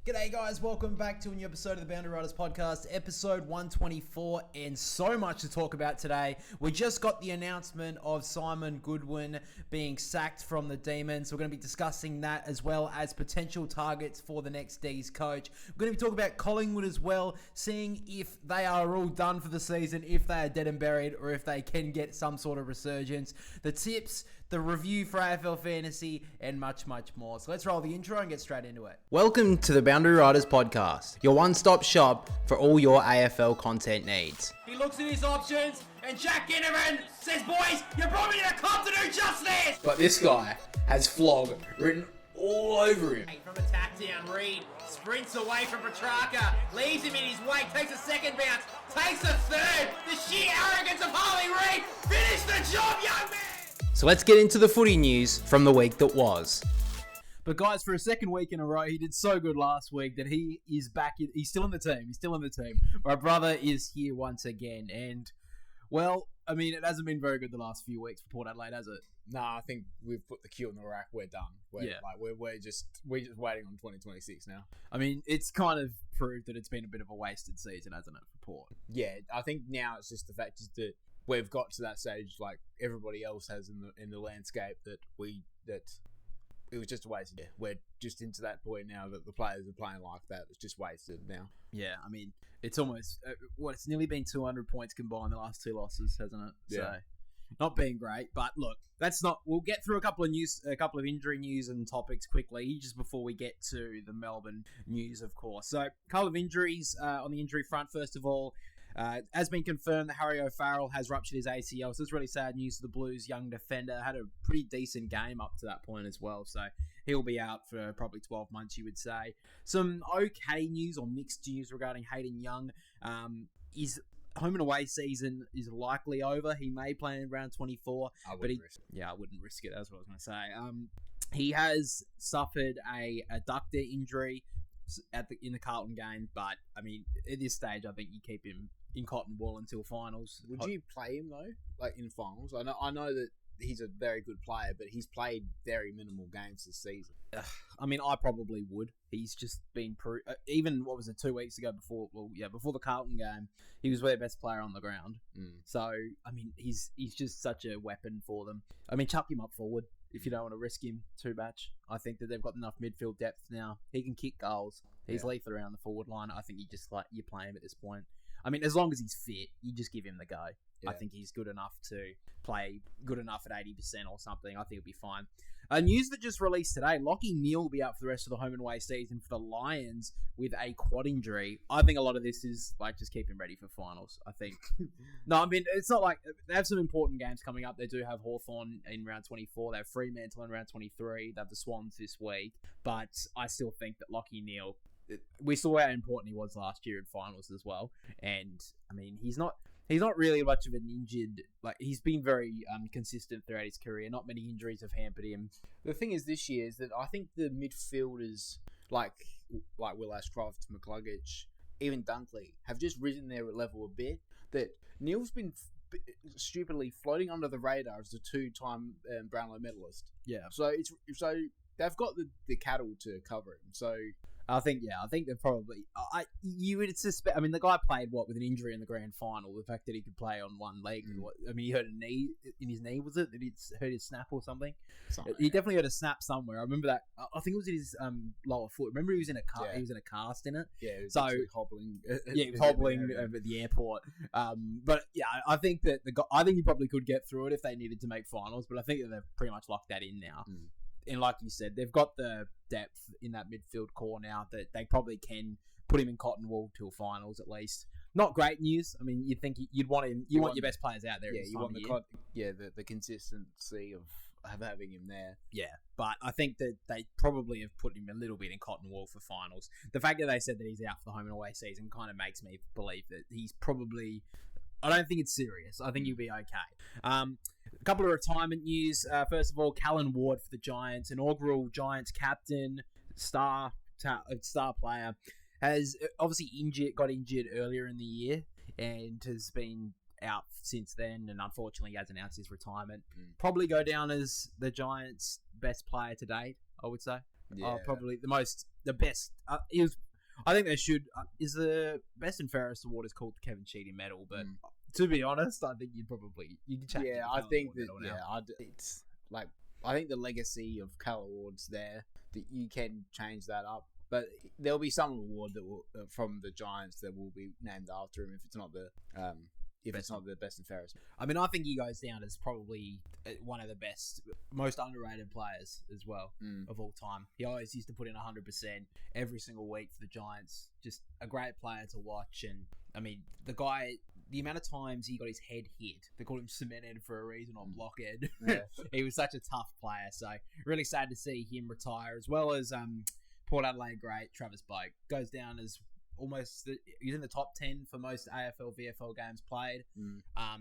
G'day guys, welcome back to a new episode of the Boundary Riders podcast, episode 124, and so much to talk about today. We just got the announcement of Simon Goodwin being sacked from the Demons. We're going to be discussing that as well as potential targets for the next D's coach. We're going to be talking about Collingwood as well, seeing if they are all done for the season, if they are dead and buried, or if they can get some sort of resurgence. The tips, the review for AFL Fantasy, and much, much more. So let's roll the intro and get straight into it. Welcome to the Boundary Riders podcast, your one-stop shop for all your AFL content needs. He looks at his options, and Jack Ginnivan says, boys, you brought me to the club to do just this! But this guy has Flog written all over him. From attack down, Reed sprints away from Petrarca, leaves him in his wake, takes a second bounce, takes a third. The sheer arrogance of Harley Reid. Finish the job, young man! So let's get into the footy news from the week that was. But guys, for a second week in a row, he did so good last week that he is back. He's still in the team. My brother is here once again. And, well, I mean, it hasn't been very good the last few weeks for Port Adelaide, has it? No, I think we've put the cue in the rack. We're done. We're just waiting on 2026 now. I mean, it's kind of proved that it's been a bit of a wasted season, hasn't it, for Port? Yeah, I think now it's just the fact is that we've got to that stage like everybody else has in the landscape that it was just wasted. Yeah, we're just into that point now that the players are playing like that. It's just wasted now. Yeah, I mean, it's almost it's nearly been 200 points combined the last two losses, hasn't it? Yeah. So, not being great, but look, we'll get through a couple of injury news and topics quickly, just before we get to the Melbourne news, of course. So, a couple of injuries on the injury front. First of all, has been confirmed that Harry O'Farrell has ruptured his ACL. So it's really sad news for the Blues' young defender. Had a pretty decent game up to that point as well. So he'll be out for probably 12 months, you would say. Some okay news or mixed news regarding Hayden Young. His home and away season is likely over. He may play in round 24. I wouldn't risk it. Yeah, I wouldn't risk it. That's what I was going to say. He has suffered a adductor injury in the Carlton game, but I mean, at this stage, I think you keep him in cotton wool until finals. Would you play him though, like in finals? I know that he's a very good player, but he's played very minimal games this season. I mean, I probably would. He's just been even 2 weeks ago before the Carlton game, he was their best player on the ground. So I mean, he's just such a weapon for them. I mean, chuck him up forward if you don't want to risk him too much. I think that they've got enough midfield depth now. He can kick goals. He's lethal around the forward line. I think you play him at this point. I mean, as long as he's fit, you just give him the go. Yeah. I think he's good enough to play good enough at 80% or something. I think he'll be fine. News that just released today, Lachie Neale will be out for the rest of the home and away season for the Lions with a quad injury. I think a lot of this is like just keep him ready for finals, I think. No, I mean, it's not like they have some important games coming up. They do have Hawthorn in round 24. They have Fremantle in round 23. They have the Swans this week. But I still think that Lachie Neale, we saw how important he was last year in finals as well. And I mean, he's not really much of an injured, like he's been very consistent throughout his career. Not many injuries have hampered him. The thing is this year is that I think the midfielders like Will Ashcroft, McCluggage, even Dunkley have just risen their level a bit. That Neil's been stupidly floating under the radar as a 2-time Brownlow medalist. Yeah. So they've got the cattle to cover him. So I think they're probably. You would suspect. I mean, the guy played with an injury in the grand final. The fact that he could play on one leg. I mean, he hurt a knee in his knee. Was it that he hurt his snap or something? He definitely hurt a snap somewhere. I remember that. I think it was in his lower foot. Remember, he was in a car. Yeah. He was in a cast in it. Yeah. He was hobbling. He was hobbling over at the airport. But yeah, I think that I think he probably could get through it if they needed to make finals. But I think that they've pretty much locked that in now. And like you said, they've got the depth in that midfield core now that they probably can put him in cotton wool till finals at least. Not great news. I mean, you'd think you'd want him. You want your best players out there. Yeah, you want the consistency of having him there. Yeah, but I think that they probably have put him a little bit in cotton wool for finals. The fact that they said that he's out for the home and away season kind of makes me believe that he's probably. I don't think it's serious. I think he'll be okay. A couple of retirement news. First of all, Callan Ward for the Giants, inaugural Giants captain, star player, has obviously got injured earlier in the year and has been out since then, and unfortunately has announced his retirement. Probably go down as the Giants' best player to date, I would say. Yeah. Probably the best. I think they should. Is the best and fairest award is called the Kevin Sheedy Medal, but to be honest, I think you can change. Yeah, it to I think that. Medal now. Yeah, it's like I think the legacy of Cal Awards there that you can change that up, but there'll be some award that will from the Giants that will be named after him if it's not the best and fairest. I mean, I think he goes down as probably one of the best, most underrated players as well of all time. He always used to put in 100% every single week for the Giants. Just a great player to watch. And, I mean, the guy, the amount of times he got his head hit, they called him cemented for a reason on Blockhead. Yeah. He was such a tough player. So, really sad to see him retire, as well as Port Adelaide great Travis Boak. Goes down as he's in the top 10 for most AFL VFL games played.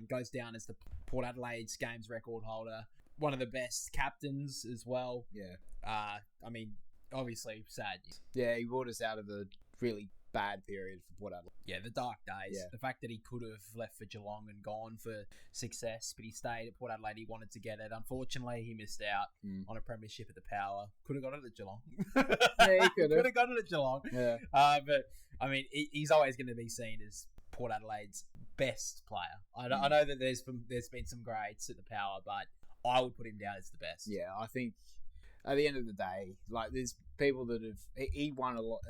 Goes down as the Port Adelaide's games record holder. One of the best captains as well. Yeah. I mean, obviously sad. Yeah, he brought us out of a really bad period for Port Adelaide. Yeah, the dark days. Yeah. The fact that he could have left for Geelong and gone for success, but he stayed at Port Adelaide. He wanted to get it. Unfortunately, he missed out on a premiership at the Power. Could have got it at Geelong. Yeah, he could have got it at Geelong. Yeah. But, I mean, he's always going to be seen as Port Adelaide's best player. I know that there's been some greats at the Power, but I would put him down as the best. Yeah, I think at the end of the day, like there's people that have he won a lot.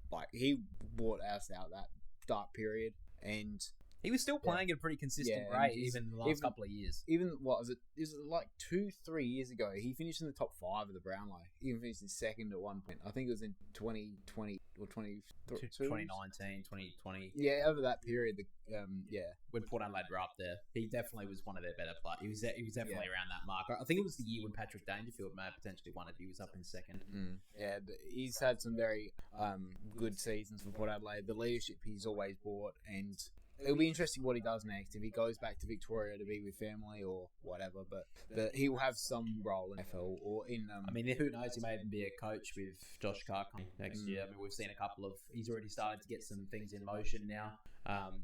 Like he brought us out that dark period, and he was still playing at a pretty consistent rate, even in the last couple of years. Even what was it? Is it like 2-3 years ago? He finished in the top 5 of the Brownlow. He even finished in second at one point. I think it was in 2020 or 2019, 2020. Yeah, over that period, when Port Adelaide were up there, he definitely was one of their better players. He was definitely around that mark. I think it was the year when Patrick Dangerfield may have potentially won it. He was up in second. Yeah, but he's had some very good seasons for Port Adelaide. The leadership he's always brought, and it'll be interesting what he does next. If he goes back to Victoria to be with family or whatever, but he will have some role in FL or in. I mean, who knows? He may even be a coach with Josh Carr next year. I mean, we've seen a couple of. He's already started to get some things in motion now.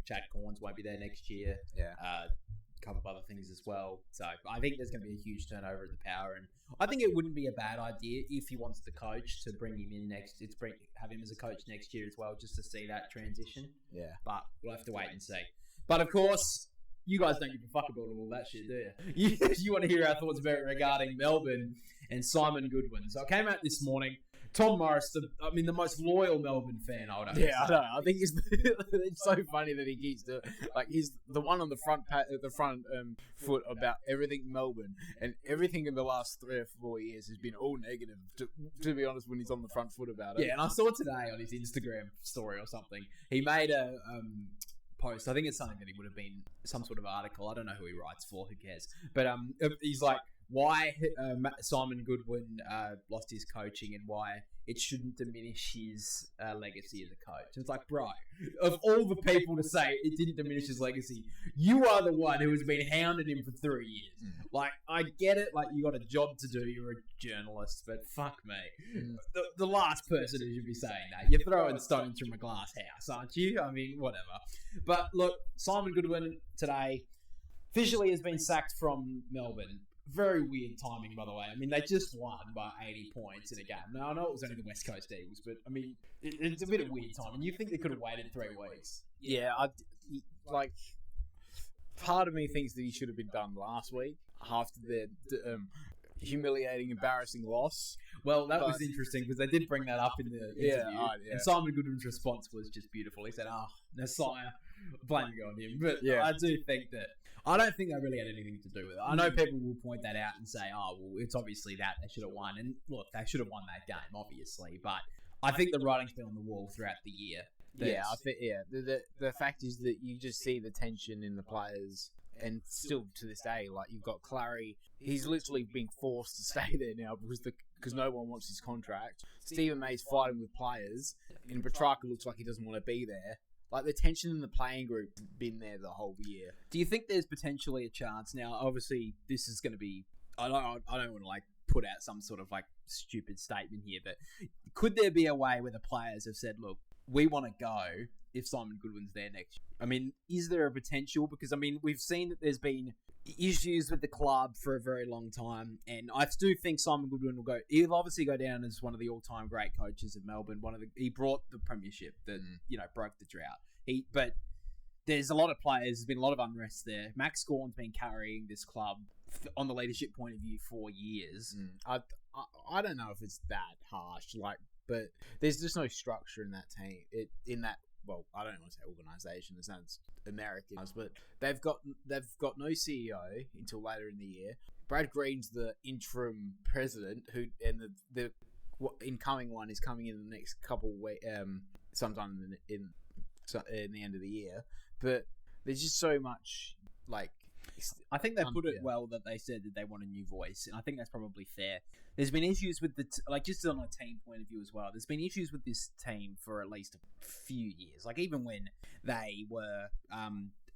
Chad Corns won't be there next year. Yeah. A couple of other things as well. So I think there's going to be a huge turnover at the Power, and I think it wouldn't be a bad idea if he wants the coach to bring him in next. Have him as a coach next year as well, just to see that transition. Yeah. But we'll have to wait and see. But of course, you guys don't give a fuck about all that shit, do you? You want to hear our thoughts about regarding Melbourne and Simon Goodwin. So I came out this morning. Tom Morris, the most loyal Melbourne fan, I would have. Yeah, I know. I think it's so funny that he keeps doing. Like he's the one on the front foot about everything Melbourne, and everything in the last 3 or 4 years has been all negative. To be honest, when he's on the front foot about it. Yeah, and I saw today on his Instagram story or something, he made a post. I think it's something that he would have been some sort of article. I don't know who he writes for. Who cares? But he's like, why Simon Goodwin lost his coaching and why it shouldn't diminish his legacy as a coach. And it's like, bro, of all the people to say it didn't diminish his legacy, you are the one who has been hounding him for 3 years. Like, I get it. Like, you got a job to do. You're a journalist, but fuck me. The last person who should be saying that. You're throwing stones from a glass house, aren't you? I mean, whatever. But look, Simon Goodwin today officially has been sacked from Melbourne. Very weird timing, by the way. I mean, they just won by 80 points in a game. Now, I know it was only the West Coast Eagles, but, I mean, it's a bit of weird timing. You think they could have waited 3 weeks? Yeah, part of me thinks that he should have been done last week after their humiliating, embarrassing loss. Well, that was interesting because they did bring that up in the interview. Yeah. And Simon Goodwin's response was just beautiful. He said, Nasiah, blaming it on him. But yeah. I do think that I don't think they really had anything to do with it. I know people will point that out and say, it's obviously that they should have won. And look, they should have won that game, obviously. But I think the writing's been on the wall throughout the year. Yeah, I think the fact is that you just see the tension in the players, and still to this day, like you've got Clary, he's literally being forced to stay there now because no one wants his contract. Stephen May's fighting with players, and Petrarca looks like he doesn't want to be there. Like, the tension in the playing group has been there the whole year. Do you think there's potentially a chance? Now, obviously, this is going to be... I don't want to, put out some sort of, stupid statement here, but could there be a way where the players have said, look, we want to go if Simon Goodwin's there next year. I mean, is there a potential? Because, I mean, we've seen that there's been issues with the club for a very long time, and I do think Simon Goodwin will go. He'll obviously go down as one of the all-time great coaches of Melbourne. He brought the premiership that broke the drought. But there's a lot of players. There's been a lot of unrest there. Max Gawn's been carrying this club on the leadership point of view for years. I don't know if it's that harsh, but there's just no structure in that team. Well, I don't want to say organisation. It sounds American, but they've got no CEO until later in the year. Brad Green's the interim president, and the incoming one is coming in the next couple of weeks, sometime in the end of the year. But there's just so much I think they put it well that they said that they want a new voice, and I think that's probably fair. There's been issues with just on a team point of view as well. There's been issues with this team for at least a few years. Even when they were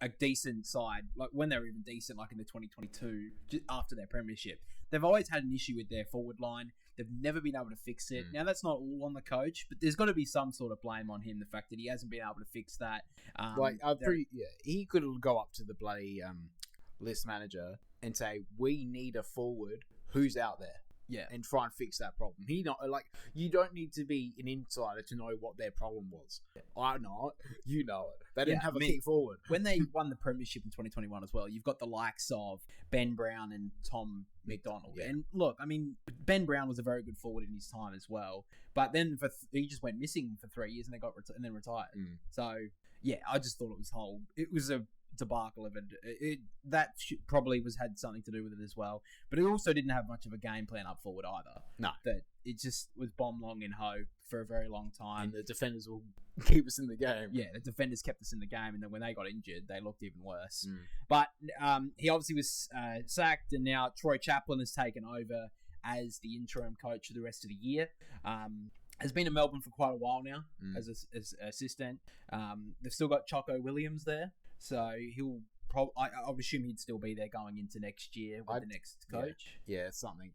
a decent side, when they were even decent, in the 2022 after their premiership, they've always had an issue with their forward line. They've never been able to fix it. Now that's not all on the coach, but there's got to be some sort of blame on him. The fact that he hasn't been able to fix that. He could go up to the bloody list manager and say, "We need a forward who's out there." Yeah, and try and fix that problem. You don't need to be an insider to know what their problem was. I know it. You know it. They didn't have a key forward. When they won the premiership in 2021 as well, you've got the likes of Ben Brown and Tom McDonald. Yeah. And look, I mean, Ben Brown was a very good forward in his time as well. But then he just went missing for 3 years and and then retired. So yeah, I just thought it was a debacle of it. That probably had something to do with it as well. But it also didn't have much of a game plan up forward either. No. That it just was bomb long in ho for a very long time. And the defenders will keep us in the game. Yeah, the defenders kept us in the game, and then when they got injured, they looked even worse. But he obviously was sacked, and now Troy Chaplin has taken over as the interim coach for the rest of the year. Has been in Melbourne for quite a while now as assistant. They've still got Choco Williams there. So he'll I would assume he'd still be there going into next year with the next coach. Yeah, something.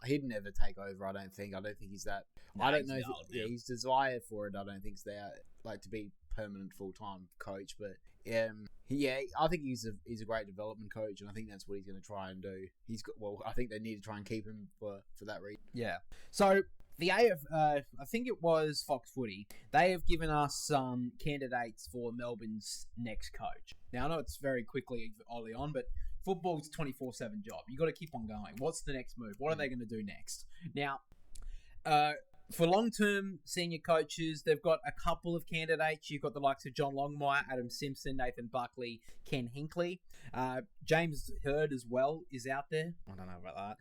He'd never take over. I don't think he's that. No, I don't know. His desire for it, I don't think, is there. To be permanent full time coach, but I think he's a great development coach, and I think that's what he's going to try and do. I think they need to try and keep him for that reason. Yeah. So. The I think it was Fox Footy, they have given us some candidates for Melbourne's next coach. Now, I know it's very quickly early on, but football's a 24/7 job. You got to keep on going. What's the next move? What are they going to do next? Now, for long-term senior coaches, they've got a couple of candidates. You've got the likes of John Longmire, Adam Simpson, Nathan Buckley, Ken Hinkley. James Hird as well is out there. I don't know about that.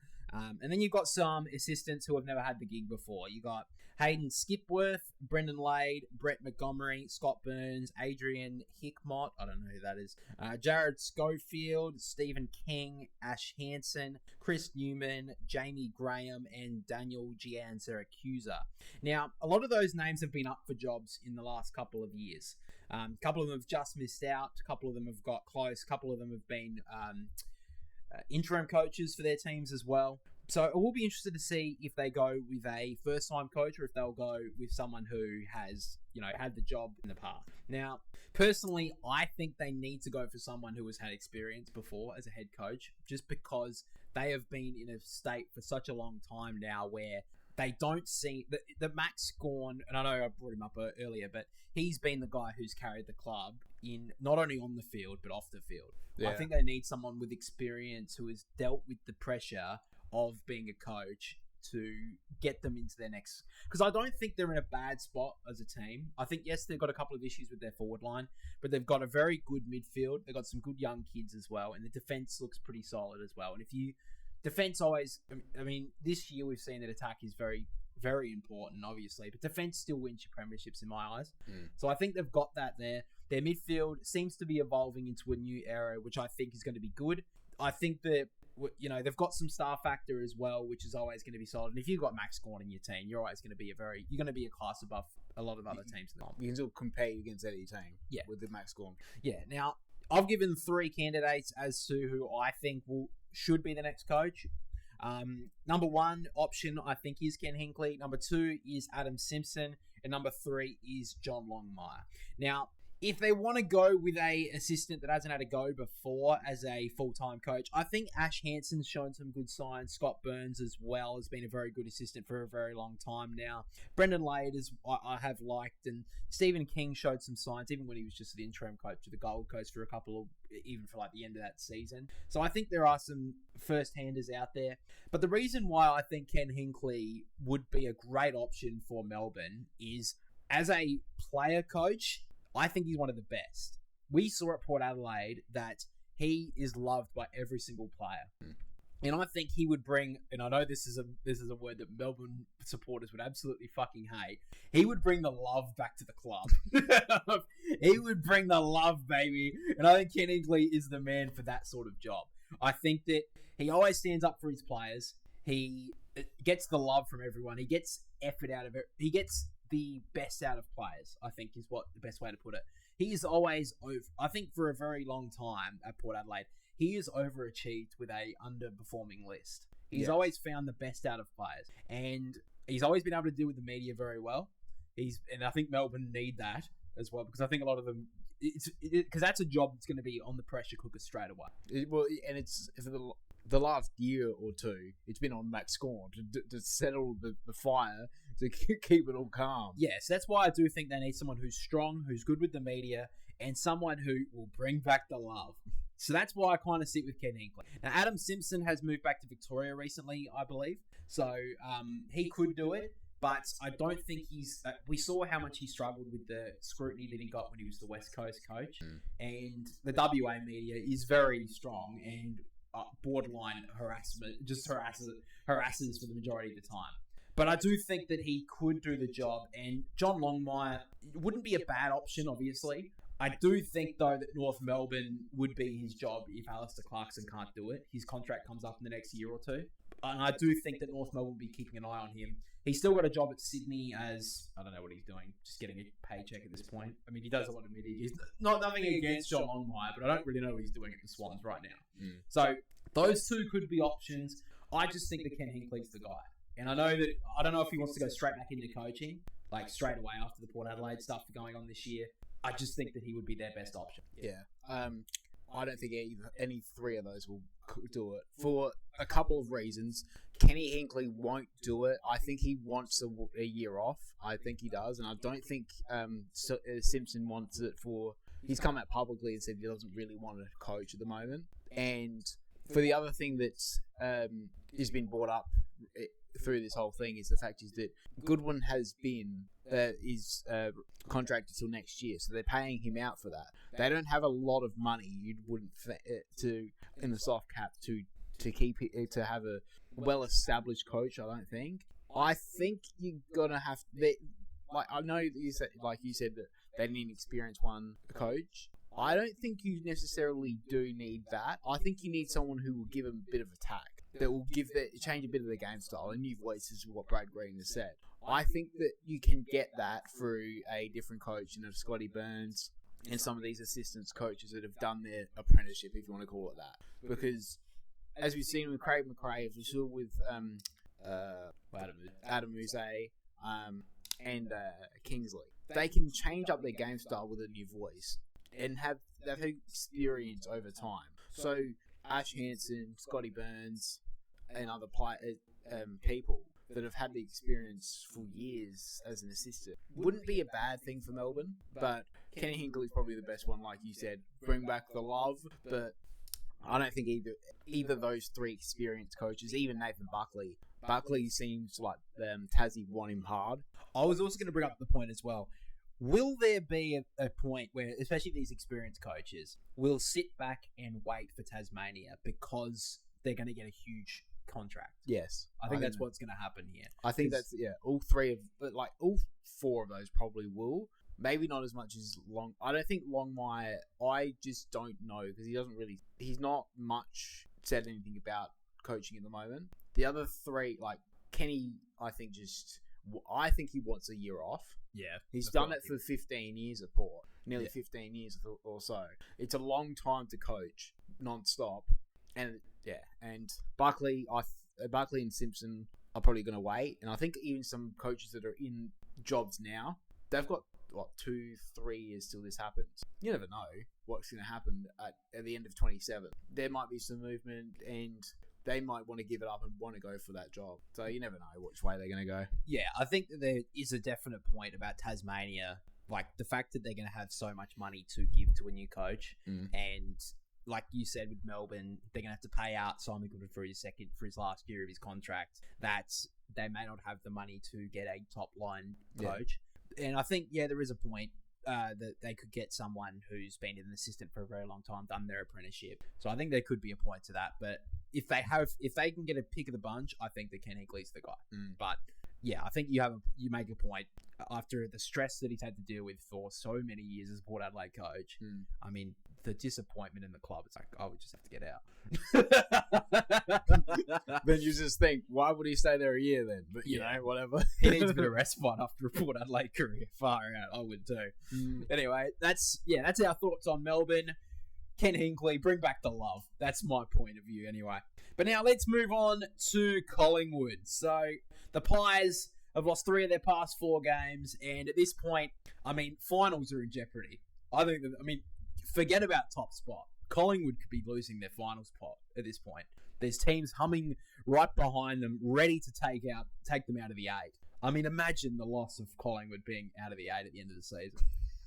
And then you've got some assistants who have never had the gig before. You got Hayden Skipworth, Brendan Lade, Brett Montgomery, Scott Burns, Adrian Hickmott, I don't know who that is, Jared Schofield, Stephen King, Ash Hansen, Chris Newman, Jamie Graham, and Daniel Gian Siracusa. Now, a lot of those names have been up for jobs in the last couple of years. A couple of them have just missed out. A couple of them have got close. A couple of them have been interim coaches for their teams as well. So I will be interested to see if they go with a first-time coach or if they'll go with someone who has, had the job in the past. Now, personally, I think they need to go for someone who has had experience before as a head coach, just because they have been in a state for such a long time now where they don't see the Max Gawn, and I know I brought him up earlier, but he's been the guy who's carried the club in not only on the field but off the field. Yeah. I think they need someone with experience who has dealt with the pressure of being a coach to get them into their next. Because I don't think they're in a bad spot as a team. I think, yes, they've got a couple of issues with their forward line, but they've got a very good midfield. They've got some good young kids as well, and the defense looks pretty solid as well. And defense always, this year we've seen that attack is very, very important, obviously, but defense still wins your premierships in my eyes. So I think they've got that there. Their midfield seems to be evolving into a new era, which I think is going to be good. I think that, they've got some star factor as well, which is always going to be solid. And if you've got Max Gawn in your team, you're always going to be a class above a lot of other teams in the comp. You can still compete against any team with the Max Gawn. Yeah. Now, I've given 3 candidates as to who I think should be the next coach. Number one option, I think, is Ken Hinkley. Number two is Adam Simpson. And number three is John Longmire. Now, if they want to go with a assistant that hasn't had a go before as a full-time coach, I think Ash Hansen's shown some good signs. Scott Burns as well has been a very good assistant for a very long time now. Brendan Lade I have liked, and Stephen King showed some signs even when he was just the interim coach of the Gold Coast for even for like the end of that season. So I think there are some first-handers out there. But the reason why I think Ken Hinkley would be a great option for Melbourne is as a player coach, I think he's one of the best. We saw at Port Adelaide that he is loved by every single player. And I think he would bring, and I know this is a word that Melbourne supporters would absolutely fucking hate, he would bring the love back to the club. He would bring the love, baby. And I think Ken Hinkley is the man for that sort of job. I think that he always stands up for his players. He gets the love from everyone. He gets effort out of it. He gets the best out of players, I think, is what the best way to put it. He is always over. I think for a very long time at Port Adelaide, he has overachieved with a underperforming list. He's always found the best out of players, and he's always been able to deal with the media very well. And I think Melbourne need that as well, because I think a lot of them, because that's a job that's going to be on the pressure cooker straight away. It's for the last year or two, it's been on Matt Scorn to settle the fire, to keep it all calm. Yes, that's why I do think they need someone who's strong, who's good with the media, and someone who will bring back the love. So that's why I kind of sit with Ken Hinkley. Now, Adam Simpson has moved back to Victoria recently, I believe. So he could do it, but I don't think he's... we saw how much he struggled with the scrutiny that he got when he was the West Coast coach. And the WA media is very strong and borderline harassment, just harasses for the majority of the time. But I do think that he could do the job, and John Longmire wouldn't be a bad option, obviously. I do think, though, that North Melbourne would be his job if Alistair Clarkson can't do it. His contract comes up in the next year or two. And I do think that North Melbourne will be keeping an eye on him. He's still got a job at Sydney as, I don't know what he's doing, just getting a paycheck at this point. I mean, he does a lot of media. He's nothing against John Longmire, but I don't really know what he's doing at the Swans right now. So those two could be options. I just think that Ken Hinkley's the guy. And I don't know if he wants to go straight back into coaching, like straight away after the Port Adelaide stuff going on this year. I just think that he would be their best option. Yeah. I don't think any three of those will do it for a couple of reasons. Kenny Hinkley won't do it. I think he wants a year off. I think he does. And I don't think Simpson wants it for... He's come out publicly and said he doesn't really want to coach at the moment. And for the other thing that's has been brought up through this whole thing is the fact is that Goodwin has been is contracted till next year, so they're paying him out for that. They don't have a lot of money. You wouldn't in the soft cap to keep it, to have a well-established coach. I don't think. I think you're gonna have I know that you said that they need an experienced coach. I don't think you necessarily do need that. I think you need someone who will give them a bit of attack, that will change a bit of the game style. A new voice is what Brad Green has said. I think that you can get that through a different coach, Scotty Burns and some of these assistants coaches that have done their apprenticeship, if you want to call it that. Because as we've seen with Craig McRae, as we saw with Adam Muse and Kingsley, they can change up their game style with a new voice and they've had experience over time. So Ash Hansen, Scotty Burns, and other people that have had the experience for years as an assistant wouldn't be a bad thing for Melbourne. But Kenny Hinkley is probably the best one, like you said. Bring back the love, but I don't think either of those three experienced coaches, even Nathan Buckley. Buckley seems like Tassie want him hard. I was also going to bring up the point as well. Will there be a point where, especially these experienced coaches, will sit back and wait for Tasmania because they're going to get a huge contract? Yes. I think that's what's going to happen here. I think that's, all four of those probably will. Maybe not as much as Long. I don't think Longmire, I just don't know because he's not much said anything about coaching at the moment. The other three, like Kenny, I think he wants a year off. Yeah. He's done it for 15 years at Port. Nearly 15 years or so. It's a long time to coach non-stop. And Buckley, Buckley and Simpson are probably going to wait. And I think even some coaches that are in jobs now, they've got, 2-3 years till this happens. You never know what's going to happen at the end of 27. There might be some movement and they might want to give it up and want to go for that job. So you never know which way they're going to go. Yeah, I think that there is a definite point about Tasmania, like the fact that they're going to have so much money to give to a new coach. And like you said with Melbourne, they're going to have to pay out Simon Goodwin for his last year of his contract. They may not have the money to get a top line coach. And I think, there is a point that they could get someone who's been an assistant for a very long time, done their apprenticeship. So I think there could be a point to that. But if they can get a pick of the bunch, I think that Ken Hinkley's the guy. But yeah, I think you make a point. After the stress that he's had to deal with for so many years as Port Adelaide coach, I mean, the disappointment in the club, it's like, I would just have to get out. Then you just think, why would he stay there a year then? But, you know, whatever. He needs a bit of respite after a Port Adelaide career. Far out, I would too. Anyway, that's our thoughts on Melbourne. Ken Hinkley, bring back the love. That's my point of view anyway. But now let's move on to Collingwood. So the Pies have lost 3 of their past 4 games, and at this point, I mean, finals are in jeopardy. Forget about top spot. Collingwood could be losing their finals spot at this point. There's teams humming right behind them, ready to take them out of the 8. I mean, imagine the loss of Collingwood being out of the 8 at the end of the season.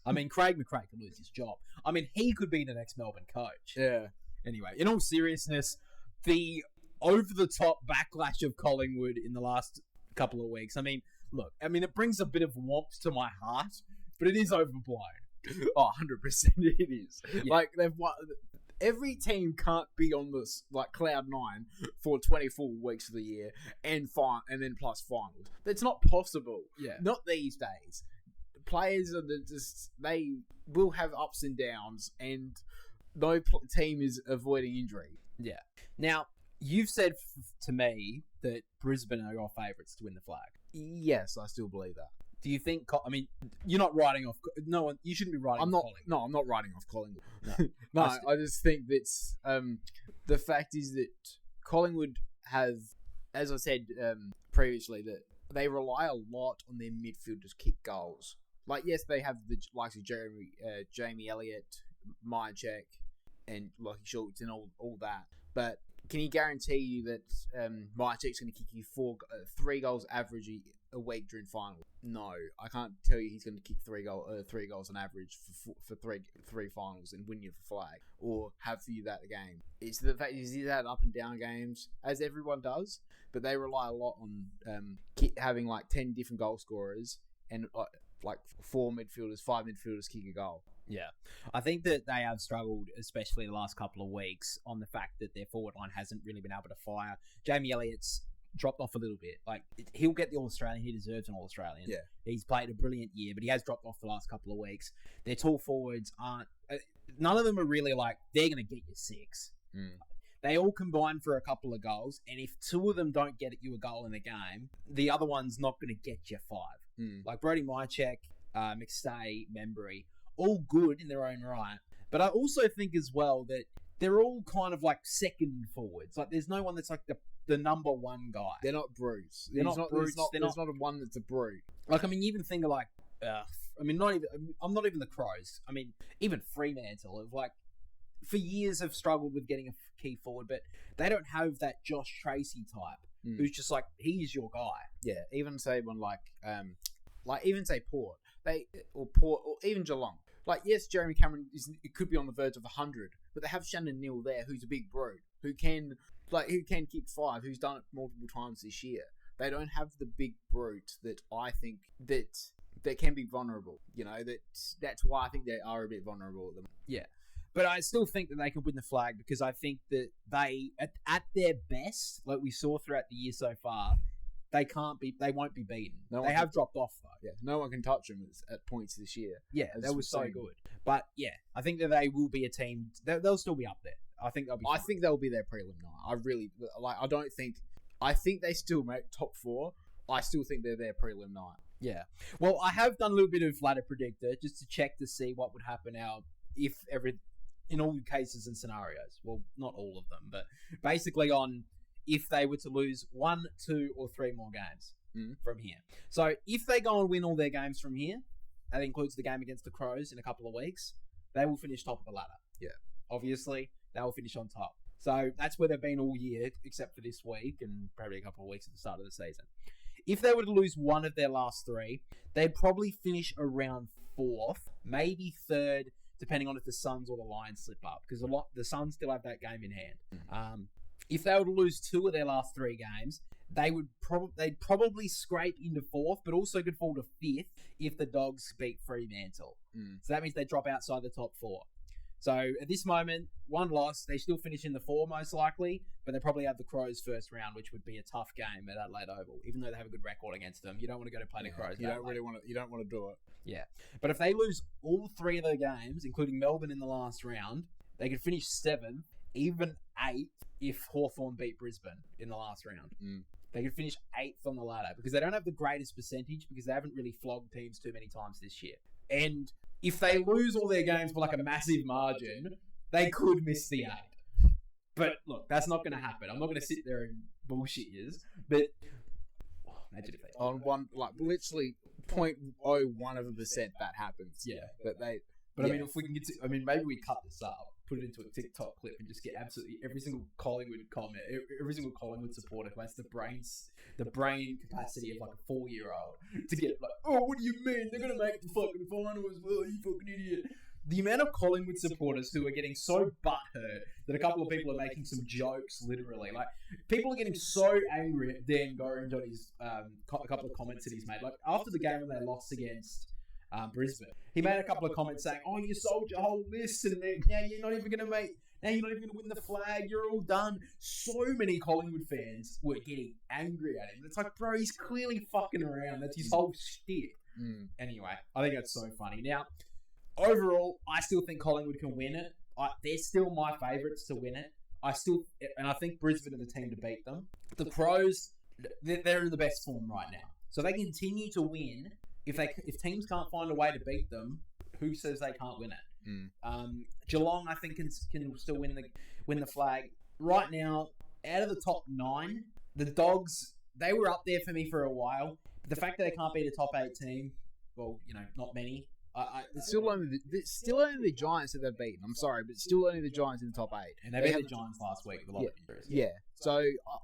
I mean, Craig McRae could lose his job. I mean, he could be the next Melbourne coach. Yeah. Anyway, in all seriousness, the over-the-top backlash of Collingwood in the last couple of weeks. I mean, look, it brings a bit of warmth to my heart, but it is overblown. Oh, 100% it is. Yeah. Like, they've won. Every team can't be on this, like, cloud 9 for 24 weeks of the year and then plus finals. That's not possible. Yeah. Not these days. Players are they will have ups and downs, and no team is avoiding injury. Yeah. Now, you've said to me that Brisbane are your favourites to win the flag. Yes, I still believe that. Do you think? You're not writing off. No one. You shouldn't be writing. I'm not. Collingwood. No, I'm not writing off Collingwood. No, I just think that's the fact is that Collingwood have, as I said previously, that they rely a lot on their midfielders kick goals. Like, yes, they have the likes of Jamie Elliott, Myercheck, and Lockie Schultz and all that. But can he guarantee you that Myercheck's going to kick you 3 goals average a week during finals? No, I can't tell you he's going to kick 3 goals on average for three finals and win you the flag or have for you that game. It's the fact he's had up and down games, as everyone does, but they rely a lot on having like 10 different goal scorers and like 4 midfielders, 5 midfielders kick a goal. Yeah. I think that they have struggled, especially the last couple of weeks, on the fact that their forward line hasn't really been able to fire. Jamie Elliott's dropped off a little bit. Like, he'll get the All-Australian. He deserves an All-Australian. Yeah. He's played a brilliant year, but he has dropped off the last couple of weeks. Their tall forwards aren't... none of them are really like, they're going to get you 6. They all combine for a couple of goals, and if 2 of them don't get you a goal in a game, the other one's not going to get you 5. Like Brody Myercheck, McStay, Membry, all good in their own right. But I also think as well that they're all kind of like second forwards. Like, there's no one that's like the number 1 guy. They're not brutes. There's not a one that's a brute. Like, you even think of like, I'm not even the Crows. Even Fremantle have like, for years have struggled with getting a key forward, but they don't have that Josh Tracy type who's just like, he's your guy. Yeah, even say one like even say Port, or even Geelong. Like, yes, Jeremy Cameron could be on the verge of 100, but they have Shannon Neal there, who's a big brute, who can kick 5, who's done it multiple times this year. They don't have the big brute that I think that can be vulnerable. You know, that's why I think they are a bit vulnerable at them. Yeah. But I still think that they can win the flag because I think that they, at their best, like we saw throughout the year so far, they won't be beaten. They have dropped off though. Yeah, no one can touch them at points this year. Yeah, that was so good. But yeah, I think that they will be a team. They'll still be up there. I think they'll be. I think they'll be their prelim night. I really like. I think they still make top 4. I still think they're their prelim night. Yeah. Well, I have done a little bit of ladder predictor just to check to see what would happen now in all cases and scenarios. Well, not all of them, but basically on if they were to lose 1, 2, or 3 more games from here. So if they go and win all their games from here, that includes the game against the Crows in a couple of weeks, they will finish top of the ladder. Yeah. Obviously, they will finish on top. So that's where they've been all year, except for this week and probably a couple of weeks at the start of the season. If they were to lose one of their last 3, they'd probably finish around 4th, maybe 3rd, depending on if the Suns or the Lions slip up, because the Suns still have that game in hand. If they were to lose 2 of their last 3 games, they'd probably scrape into 4th, but also could fall to 5th if the Dogs beat Fremantle. So that means they drop outside the top 4. So at this moment, 1 loss, they still finish in the 4 most likely, but they probably have the Crows first round, which would be a tough game at Adelaide Oval, even though they have a good record against them. You don't want to go to play the Crows. You don't want to do it. Yeah, but if they lose all 3 of their games, including Melbourne in the last round, they could finish 7th, even 8th if Hawthorn beat Brisbane in the last round. They could finish 8th on the ladder because they don't have the greatest percentage because they haven't really flogged teams too many times this year. And if they lose all their games by like a massive margin, they could miss the 8. But look, that's not going to happen. I'm not going to sit there and bullshit you, but imagine if they on one, like literally 0.01% that happens. Yeah, But I mean, if we can get to, maybe we cut this up, put it into a TikTok clip, and just get absolutely every single Collingwood comment, every single Collingwood supporter who has the brain capacity of like a 4-year-old to get like, oh, what do you mean they're gonna make the fucking final as well? You fucking idiot. The amount of Collingwood supporters who are getting so butthurt that a couple of people are making some jokes, literally. Like, people are getting so angry at Dan Gorringe on his a couple of comments that he's made. Like, after the game when they lost against Brisbane, he made a couple of comments saying, "Oh, you sold your whole list, and now you're not even going to win the flag. You're all done." So many Collingwood fans were getting angry at him. It's like, bro, he's clearly fucking around. That's his whole shtick. Anyway, I think that's so funny. Now, overall, I still think Collingwood can win it. They're still my favourites to win it. I think Brisbane are the team to beat them. The Crows, they're in the best form right now, so they continue to win. If teams can't find a way to beat them, who says they can't win it? Geelong, I think, can still win the flag. Right now, out of the top 9, the Dogs, they were up there for me for a while. But the fact that they can't beat a top 8 team, well, not many. It's still only the Giants that they've beaten. I'm sorry, but still only the Giants in the top 8. And they beat the Giants last week with a lot of injuries. Yeah. So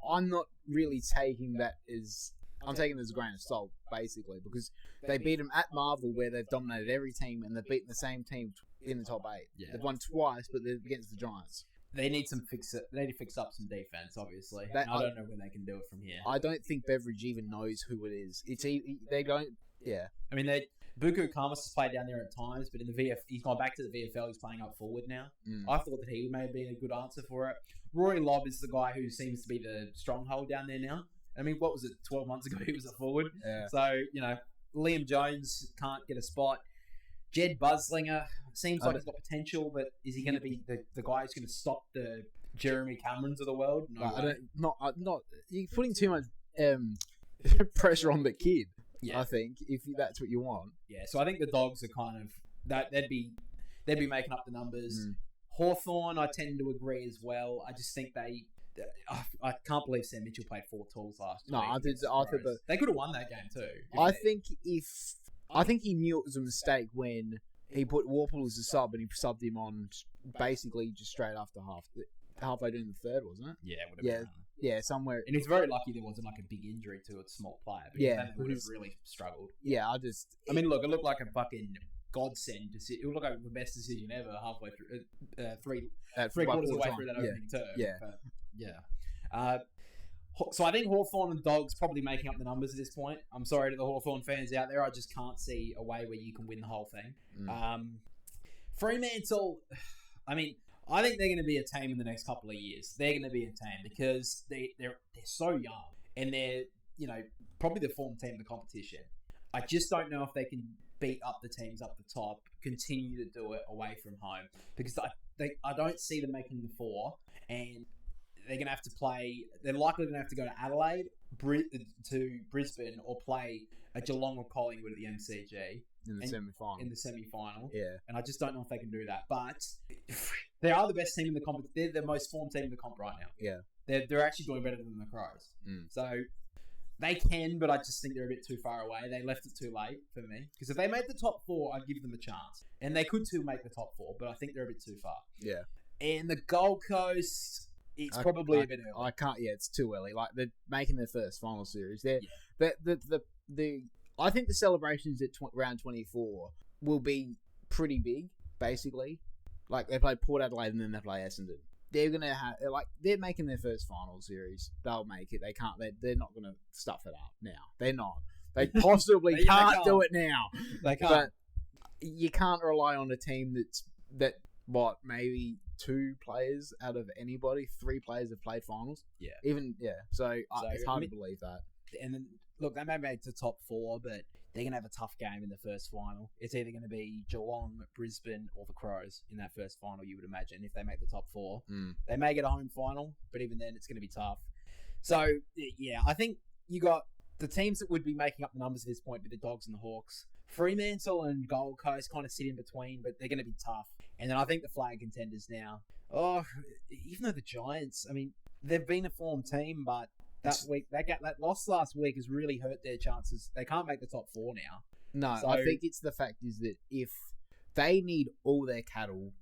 I'm not really taking that as... I'm taking it as a grain of salt, basically, because they beat them at Marvel, where they've dominated every team, and they've beaten the same team in the top 8. Yeah. They've won twice, but they're against the Giants. They need to fix up some defense, obviously. I don't know when they can do it from here. I don't think Beveridge even knows who it is. They don't. Yeah. I mean, Buku Khamis has played down there at times, but in the VF, he's gone back to the VFL. He's playing up forward now. I thought that he may have been a good answer for it. Rory Lobb is the guy who seems to be the stronghold down there now. I mean, what was it, 12 months ago he was a forward? Yeah. So, Liam Jones can't get a spot. Jed Buzzlinger seems like he's got potential, but is he going to be the guy who's going to stop the Jeremy Camerons of the world? No, you're putting too much pressure on the kid, I think, if that's what you want. Yeah, so I think the Dogs are kind of... They'd be making up the numbers. Hawthorn, I tend to agree as well. I just think I can't believe Sam Mitchell played 4 tools last week. No, I think they could have won that game too. I think he knew it was a mistake when he put Warple as a sub and he subbed him on basically just straight after halfway doing the third, wasn't it? Yeah, it would have been. Yeah, somewhere. And he's very lucky there wasn't like a big injury to a small player. Because then they would have really struggled. Yeah, I mean, look, it looked like a fucking godsend decision. It looked like the best decision ever halfway through, three quarters away through that opening term. Yeah. But, yeah. So I think Hawthorn and Dogs probably making up the numbers at this point. I'm sorry to the Hawthorn fans out there. I just can't see a way where you can win the whole thing. Fremantle, I mean, I think they're going to be a team in the next couple of years. They're going to be a team because they're so young and they're probably the form team of the competition. I just don't know if they can beat up the teams up the top, continue to do it away from home because I don't see them making the 4 and they're going to have to play. They're likely going to have to go to Adelaide, to Brisbane, or play a Geelong or Collingwood at the MCG in the semi-final. Yeah, and I just don't know if they can do that. But they are the best team in the comp. They're the most formed team in the comp right now. Yeah, They're actually doing better than the Crows. Mm. So they can, but I just think they're a bit too far away. They left it too late for me. Because if they made the top 4, I'd give them a chance. And they could still make the top 4, but I think they're a bit too far. Yeah. And the Gold Coast, it's probably a bit early. I can't. Yeah, it's too early. Like they're making their first final series. I think the celebrations at round 24 will be pretty big. Basically, like they play Port Adelaide and then they play Essendon. They're gonna have they're making their first final series. They'll make it. They can't. They're not gonna stuff it up now. They're not. They possibly can't do it now. They can't. But you can't rely on a team maybe 2 players out of anybody, 3 players have played finals. Yeah. So it's hard to believe that. And then, look, they may make the top 4, but they're going to have a tough game in the first final. It's either going to be Geelong, Brisbane, or the Crows in that first final, you would imagine, if they make the top 4. They may get a home final, but even then, it's going to be tough. So, yeah, I think you got the teams that would be making up the numbers at this point, be the Dogs and the Hawks. Fremantle and Gold Coast kind of sit in between, but they're going to be tough. And then I think the flag contenders now. Oh, even though the Giants, I mean, they've been a form team, but that loss last week has really hurt their chances. They can't make the top 4 now. No, So- I think it's the fact is that if they need all their cattle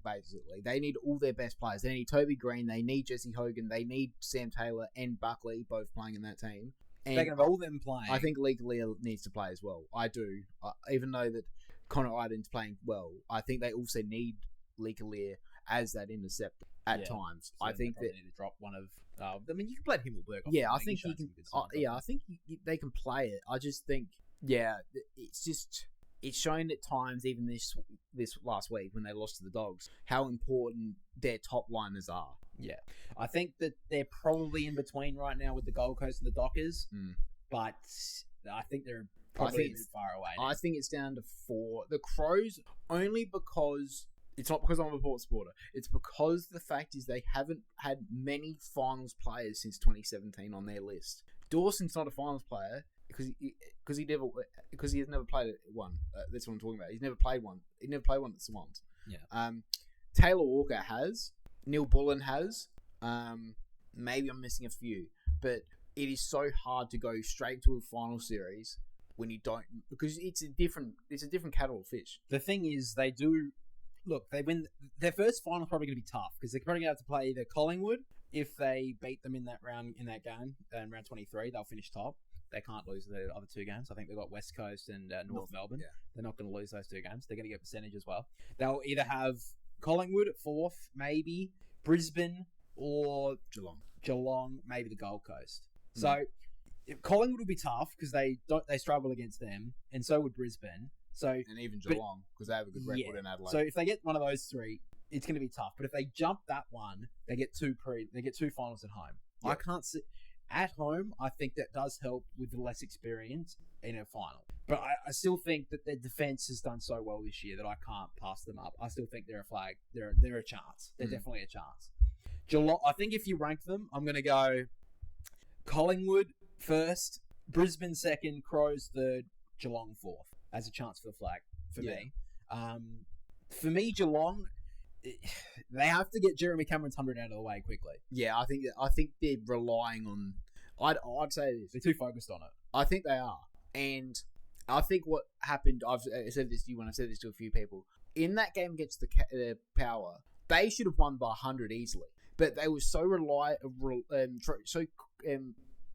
basically. They need all their best players. They need Toby Green. They need Jesse Hogan. They need Sam Taylor and Buckley both playing in that team. And They can have all them playing. I think Lee Lear needs to play as well. I do. Even though that Connor Iden's playing well, I think they also need Lee Lear as that interceptor at times. So I think they that. need to drop one of. I mean, you can play Himmelberg. Yeah, I think you can. I think they can play it. I just think, it's shown at times, even this last week when they lost to the Dogs, how important their top liners are. Yeah, I think that they're probably in between right now with the Gold Coast and the Dockers, but I think they're probably a bit far away now. I think it's down to 4. The Crows, only because it's not because I'm a Port supporter. It's because the fact is they haven't had many finals players since 2017 on their list. Dawson's not a finals player because he has never played one. That's what I'm talking about. He's never played one. He never played one at Swans. Yeah. Taylor Walker has. Neil Bullen has. Maybe I'm missing a few, but it is so hard to go straight to a final series when you don't, because it's a different kettle of fish. The thing is, they do. Look, they win their first final. Probably going to be tough because they're probably going to have to play either Collingwood if they beat them in that game in round 23. They'll finish top. They can't lose the other 2 games. I think they've got West Coast and North Melbourne. Yeah. They're not going to lose those 2 games. They're going to get percentage as well. They'll either have Collingwood at 4th, maybe Brisbane or Geelong, maybe the Gold Coast. So Collingwood will be tough because they struggle against them, and so would Brisbane. And even Geelong because they have a good record in Adelaide. So if they get one of those 3, it's going to be tough. But if they jump that one, they get 2 finals at home. Yeah. I can't see at home. I think that does help with the less experience in a final. But I still think that their defense has done so well this year that I can't pass them up. I still think they're a flag. They're a chance. They're definitely a chance. Geelong. I think if you rank them, I'm going to go Collingwood first, Brisbane second, Crows third, Geelong fourth as a chance for the flag for me. For me, Geelong, they have to get Jeremy Cameron's 100 out of the way quickly. Yeah, I think they're relying on. I'd say this. They're too focused on it. I think they are, and I think what happened. I've said this to you when I've said this to a few people in that game against the Power. They should have won by 100 easily, but they were so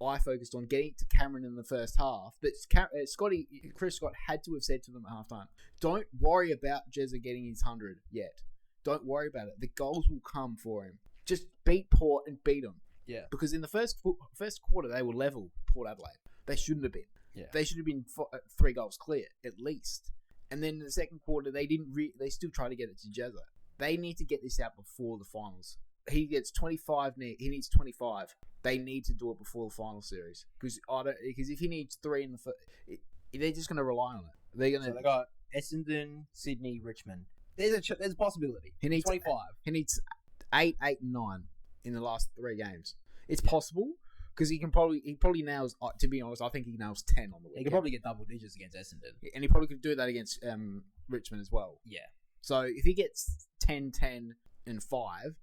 I focused on getting to Cameron in the first half. But Chris Scott had to have said to them at halftime, "Don't worry about Jezza getting his 100 yet. Don't worry about it. The goals will come for him. Just beat Port and beat them." Yeah. Because in the first quarter they were level Port Adelaide. They shouldn't have been. Yeah. They should have been 3 goals clear at least. And then in the second quarter they didn't. They still try to get it to Jezza. They need to get this out before the finals. He gets 25. He needs 25. They need to do it before the final series because if he needs 3 in the first, they're just going to rely on it. They're going to. So they got Essendon, Sydney, Richmond. There's a possibility. He needs 25. He needs 8, 8, and 9 in the last 3 games. It's possible because he probably nails. To be honest, I think he nails 10 on the weekend. He could probably get double digits against Essendon, and he probably could do that against Richmond as well. Yeah. So if he gets 10, 10, and 5.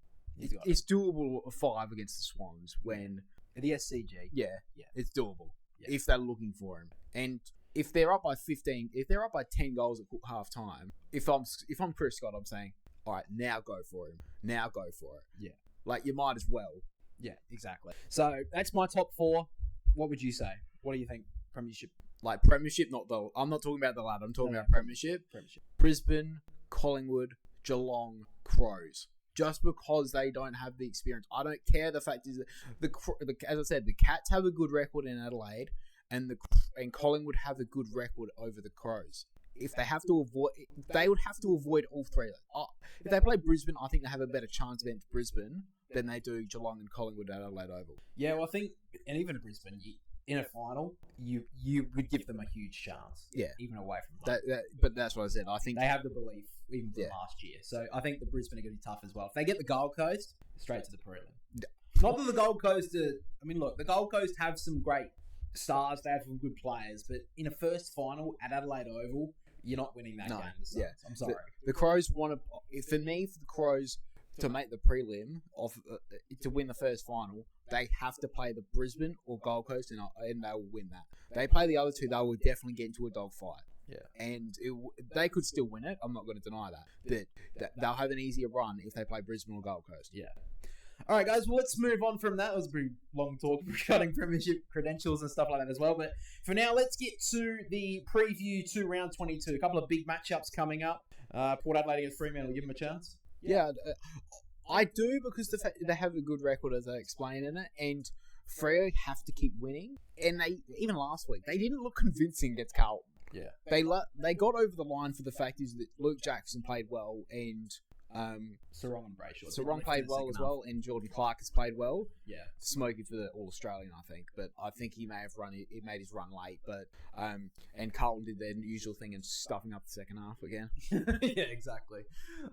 It's doable 5 against the Swans when the SCG. Yeah, it's doable if they're looking for him. And if they're up by 15, if they're up by 10 goals at half time, if I'm Chris Scott, I'm saying, all right, now go for him. Now go for it. Yeah. Like, you might as well. Yeah, exactly. So that's my top 4. What would you say? What do you think? Premiership? Like, Premiership, I'm not talking about the ladder. I'm talking about Premiership. Brisbane, Collingwood, Geelong, Crows. Just because they don't have the experience. I don't care. The fact is that, as I said, the Cats have a good record in Adelaide, and Collingwood have a good record over the Crows. If they have to avoid, they would have to avoid all 3 of them. If they play Brisbane, I think they have a better chance against Brisbane than they do Geelong and Collingwood at Adelaide Oval. Yeah, well, I think, and even at Brisbane, in a final, you would give them a huge chance. Yeah, even away from home. But that's what I said. I think they have the belief even from last year. So I think the Brisbane are going to be tough as well. If they get the Gold Coast, straight to the prelim. Not that the Gold Coast are... I mean, look, the Gold Coast have some great stars. They have some good players. But in a first final at Adelaide Oval, you're not winning that game. I'm sorry. The Crows want to... For me, for the Crows to make the prelim, to win the first final, they have to play the Brisbane or Gold Coast, and they will win that. They play the other 2, they will definitely get into a dogfight. Yeah, and they could still win it. I'm not going to deny that. But they'll have an easier run if they play Brisbane or Gold Coast. Yeah. All right, guys. Well, let's move on from that. It was a pretty long talk regarding premiership credentials and stuff like that as well. But for now, let's get to the preview to round 22. A couple of big matchups coming up. Port Adelaide against Fremantle. Give them a chance. Yeah, I do, because the fact they have a good record, as I explained in it, and Freo have to keep winning. And they, even last week, they didn't look convincing against Carlton. Yeah, they got over the line for the fact is that Luke Jackson played well, and Sarong and Brayshaw. Sarong played well as well, and Jordan Clark has played well. Yeah, Smokey for the All-Australian, I think, but I think he may have made his run late. But and Carlton did their usual thing and stuffing up the second half again. Yeah, exactly.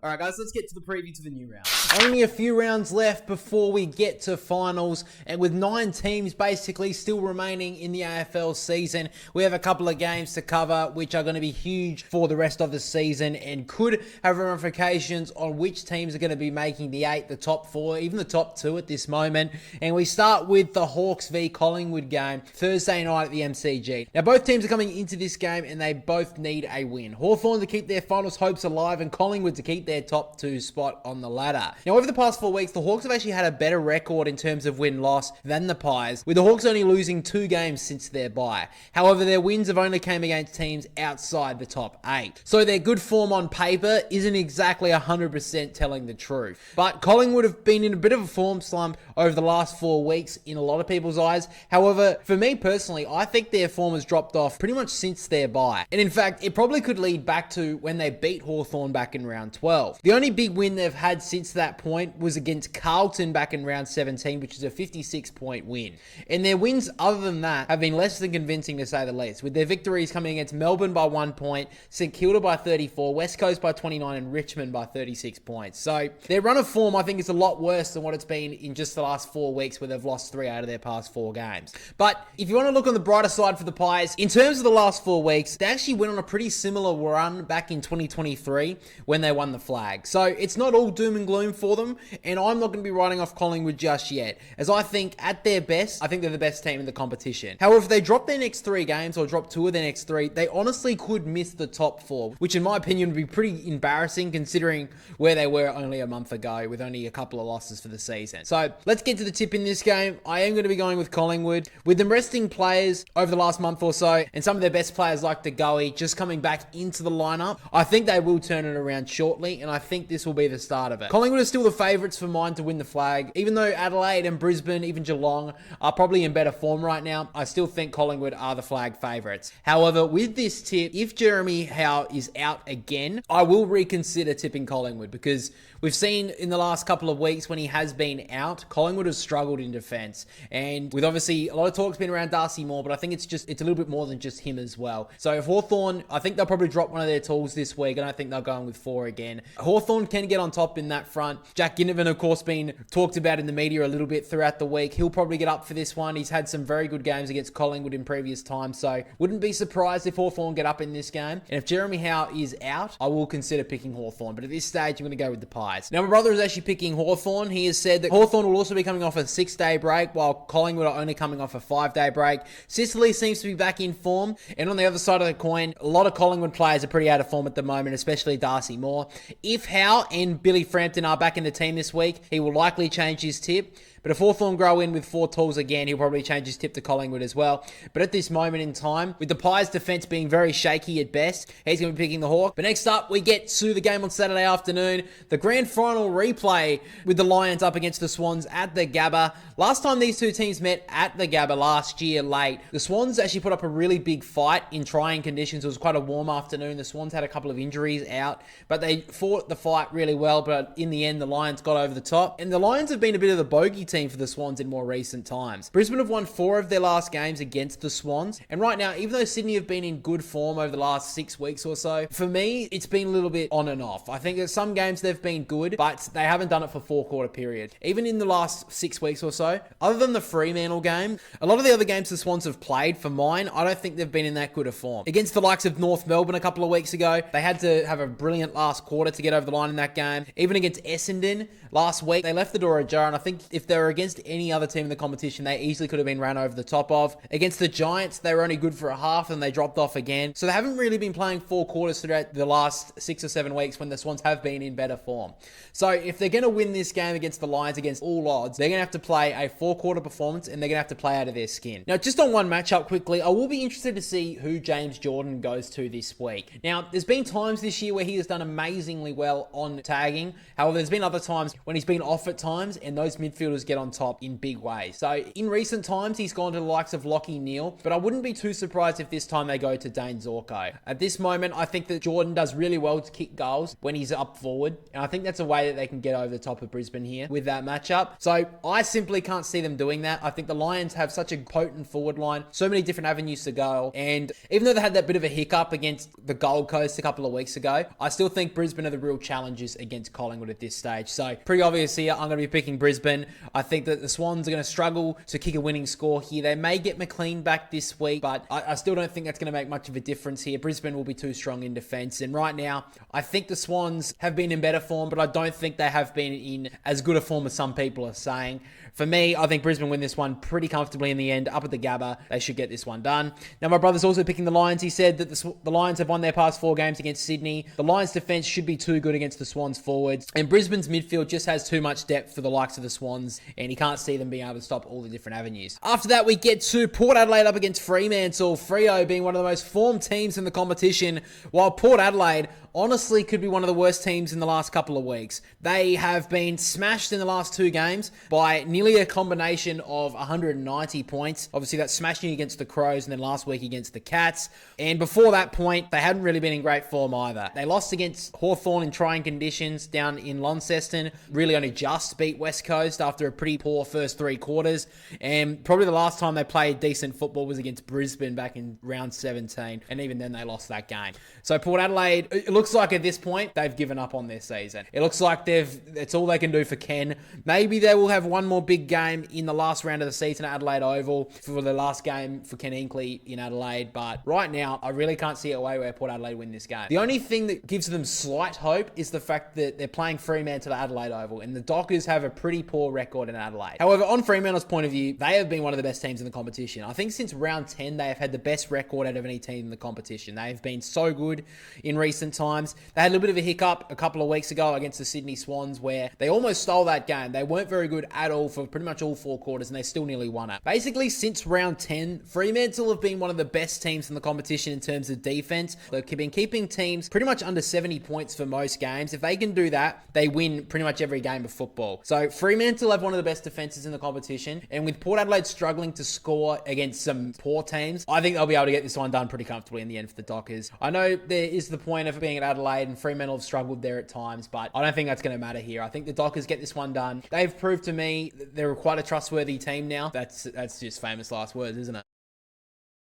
All right, guys, let's get to the preview to the new round. Only a few rounds left before we get to finals, and with 9 teams basically still remaining in the AFL season, we have a couple of games to cover which are going to be huge for the rest of the season and could have ramifications on which teams are going to be making the 8, the top 4, even the top 2 at this moment. And we start with the Hawks v Collingwood game Thursday night at the MCG. Now, both teams are coming into this game and they both need a win. Hawthorn to keep their finals hopes alive and Collingwood to keep their top 2 spot on the ladder. Now, over the past 4 weeks, the Hawks have actually had a better record in terms of win-loss than the Pies, with the Hawks only losing 2 games since their bye. However, their wins have only came against teams outside the top 8. So their good form on paper isn't exactly 100% telling the truth. But Collingwood have been in a bit of a form slump over the last 4 weeks in a lot of people's eyes. However, for me personally, I think their form has dropped off pretty much since their bye. And in fact, it probably could lead back to when they beat Hawthorn back in round 12. The only big win they've had since that point was against Carlton back in round 17, which is a 56-point win. And their wins other than that have been less than convincing, to say the least, with their victories coming against Melbourne by 1 point, St Kilda by 34, West Coast by 29, and Richmond by 36 points. So their run of form, I think, is a lot worse than what it's been in just the last 4 weeks, where they've lost 3 out of their past 4 games. But if you want to look on the brighter side for the Pies, in terms of the last 4 weeks, they actually went on a pretty similar run back in 2023 when they won the flag. So it's not all doom and gloom for them, and I'm not going to be writing off Collingwood just yet, as I think at their best, I think they're the best team in the competition. However, if they drop their next 3 games or drop 2 of their next 3, they honestly could miss the top 4, which in my opinion would be pretty embarrassing considering where they were only a month ago with only a couple of losses for the season. So let's get to the tip in this game. I am going to be going with Collingwood. With them resting players over the last month or so, and some of their best players like DeGoey just coming back into the lineup, I think they will turn it around shortly, and I think this will be the start of it. Collingwood are still the favourites for mine to win the flag. Even though Adelaide and Brisbane, even Geelong, are probably in better form right now, I still think Collingwood are the flag favourites. However, with this tip, if Jeremy Howe is out again, I will reconsider tipping Collingwood, because we've seen in the last couple of weeks when he has been out, Collingwood has struggled in defence. And with obviously a lot of talk's been around Darcy Moore, but I think it's a little bit more than just him as well. So if Hawthorn, I think they'll probably drop one of their tools this week, and I think they'll go in with 4 again. Hawthorn can get on top in that front. Jack Ginnivan, of course, been talked about in the media a little bit throughout the week. He'll probably get up for this one. He's had some very good games against Collingwood in previous times, so wouldn't be surprised if Hawthorn get up in this game. And if Jeremy Howe is out, I will consider picking Hawthorn. But at this stage, stage, I'm going to go with the Pies. Now, my brother is actually picking Hawthorn. He has said that Hawthorn will also be coming off a 6-day break, while Collingwood are only coming off a 5-day break. Sicily seems to be back in form. And on the other side of the coin, a lot of Collingwood players are pretty out of form at the moment, especially Darcy Moore. If Howe and Billy Frampton are back in the team this week, he will likely change his tip. But if Hawthorn grow in with 4 tools again, he'll probably change his tip to Collingwood as well. But at this moment in time, with the Pies' defence being very shaky at best, he's going to be picking the Hawk. But next up, we get to the game on Saturday afternoon. The grand final replay with the Lions up against the Swans at the Gabba. Last time these two teams met at the Gabba last year late, the Swans actually put up a really big fight in trying conditions. It was quite a warm afternoon. The Swans had a couple of injuries out, but they fought the fight really well. But in the end, the Lions got over the top. And the Lions have been a bit of the bogey team for the Swans in more recent times. Brisbane have won 4 of their last games against the Swans. And right now, even though Sydney have been in good form over the last 6 weeks or so, for me, it's been a little bit on and off. I think that some games they've been good, but they haven't done it for 4-quarter period. Even in the last 6 weeks or so, other than the Fremantle game, a lot of the other games the Swans have played, for mine, I don't think they've been in that good a form. Against the likes of North Melbourne a couple of weeks ago, they had to have a brilliant last quarter to get over the line in that game. Even against Essendon last week, they left the door ajar, and I think if they were against any other team in the competition, they easily could have been ran over the top of. Against the Giants, they were only good for a half and they dropped off again. So they haven't really been playing 4 quarters throughout the last 6 or 7 weeks when the Swans have been in better form. So if they're going to win this game against the Lions against all odds, they're going to have to play a 4-quarter performance and they're going to have to play out of their skin. Now, just on one matchup quickly, I will be interested to see who James Jordan goes to this week. Now, there's been times this year where he has done amazingly well on tagging. However, there's been other times when he's been off at times and those midfielders get on top in big ways. So in recent times, he's gone to the likes of Lachie Neale, but I wouldn't be too surprised if this time they go to Dane Zorko. At this moment, I think that Jordan does really well to kick goals when he's up forward, and I think that's a way that they can get over the top of Brisbane here with that matchup. So I simply can't see them doing that. I think the Lions have such a potent forward line, so many different avenues to go, and even though they had that bit of a hiccup against the Gold Coast a couple of weeks ago, I still think Brisbane are the real challengers against Collingwood at this stage. So pretty obvious here, I'm going to be picking Brisbane. I think that the Swans are going to struggle to kick a winning score here. They may get McLean back this week, but I still don't think that's going to make much of a difference here. Brisbane will be too strong in defence, and right now, I think the Swans have been in better form, but I don't think they have been in as good a form as some people are saying. For me, I think Brisbane win this one pretty comfortably in the end. Up at the Gabba, they should get this one done. Now, my brother's also picking the Lions. He said that the Lions have won their past 4 games against Sydney. The Lions' defence should be too good against the Swans' forwards. And Brisbane's midfield just has too much depth for the likes of the Swans, and he can't see them being able to stop all the different avenues. After that, we get to Port Adelaide up against Fremantle. Freo being one of the most formed teams in the competition, while Port Adelaide honestly could be one of the worst teams in the last couple of weeks. They have been smashed in the last 2 games by nearly a combination of 190 points. Obviously, that's smashing against the Crows and then last week against the Cats. And before that point, they hadn't really been in great form either. They lost against Hawthorn in trying conditions down in Launceston. Really only just beat West Coast after a pretty poor first 3 quarters. And probably the last time they played decent football was against Brisbane back in round 17. And even then, they lost that game. So Port Adelaide, it looks like at this point, they've given up on their season. It looks like it's all they can do for Ken. Maybe they will have one more big game in the last round of the season at Adelaide Oval for the last game for Ken Hinkley in Adelaide. But right now, I really can't see a way where Port Adelaide win this game. The only thing that gives them slight hope is the fact that they're playing Fremantle at Adelaide Oval, and the Dockers have a pretty poor record in Adelaide. However, on Fremantle's point of view, they have been one of the best teams in the competition. I think since round 10, they have had the best record out of any team in the competition. They have been so good in recent times. They had a little bit of a hiccup a couple of weeks ago against the Sydney Swans where they almost stole that game. They weren't very good at all for pretty much all 4 quarters, and they still nearly won it. Basically, since round 10, Fremantle have been one of the best teams in the competition in terms of defense. They've been keeping teams pretty much under 70 points for most games. If they can do that, they win pretty much every game of football. So Fremantle have one of the best defenses in the competition, and with Port Adelaide struggling to score against some poor teams, I think they'll be able to get this one done pretty comfortably in the end for the Dockers. I know there is the point of being at Adelaide, and Fremantle have struggled there at times, but I don't think that's going to matter here. I think the Dockers get this one done. They've proved to me that they're quite a trustworthy team now. That's just famous last words, isn't it?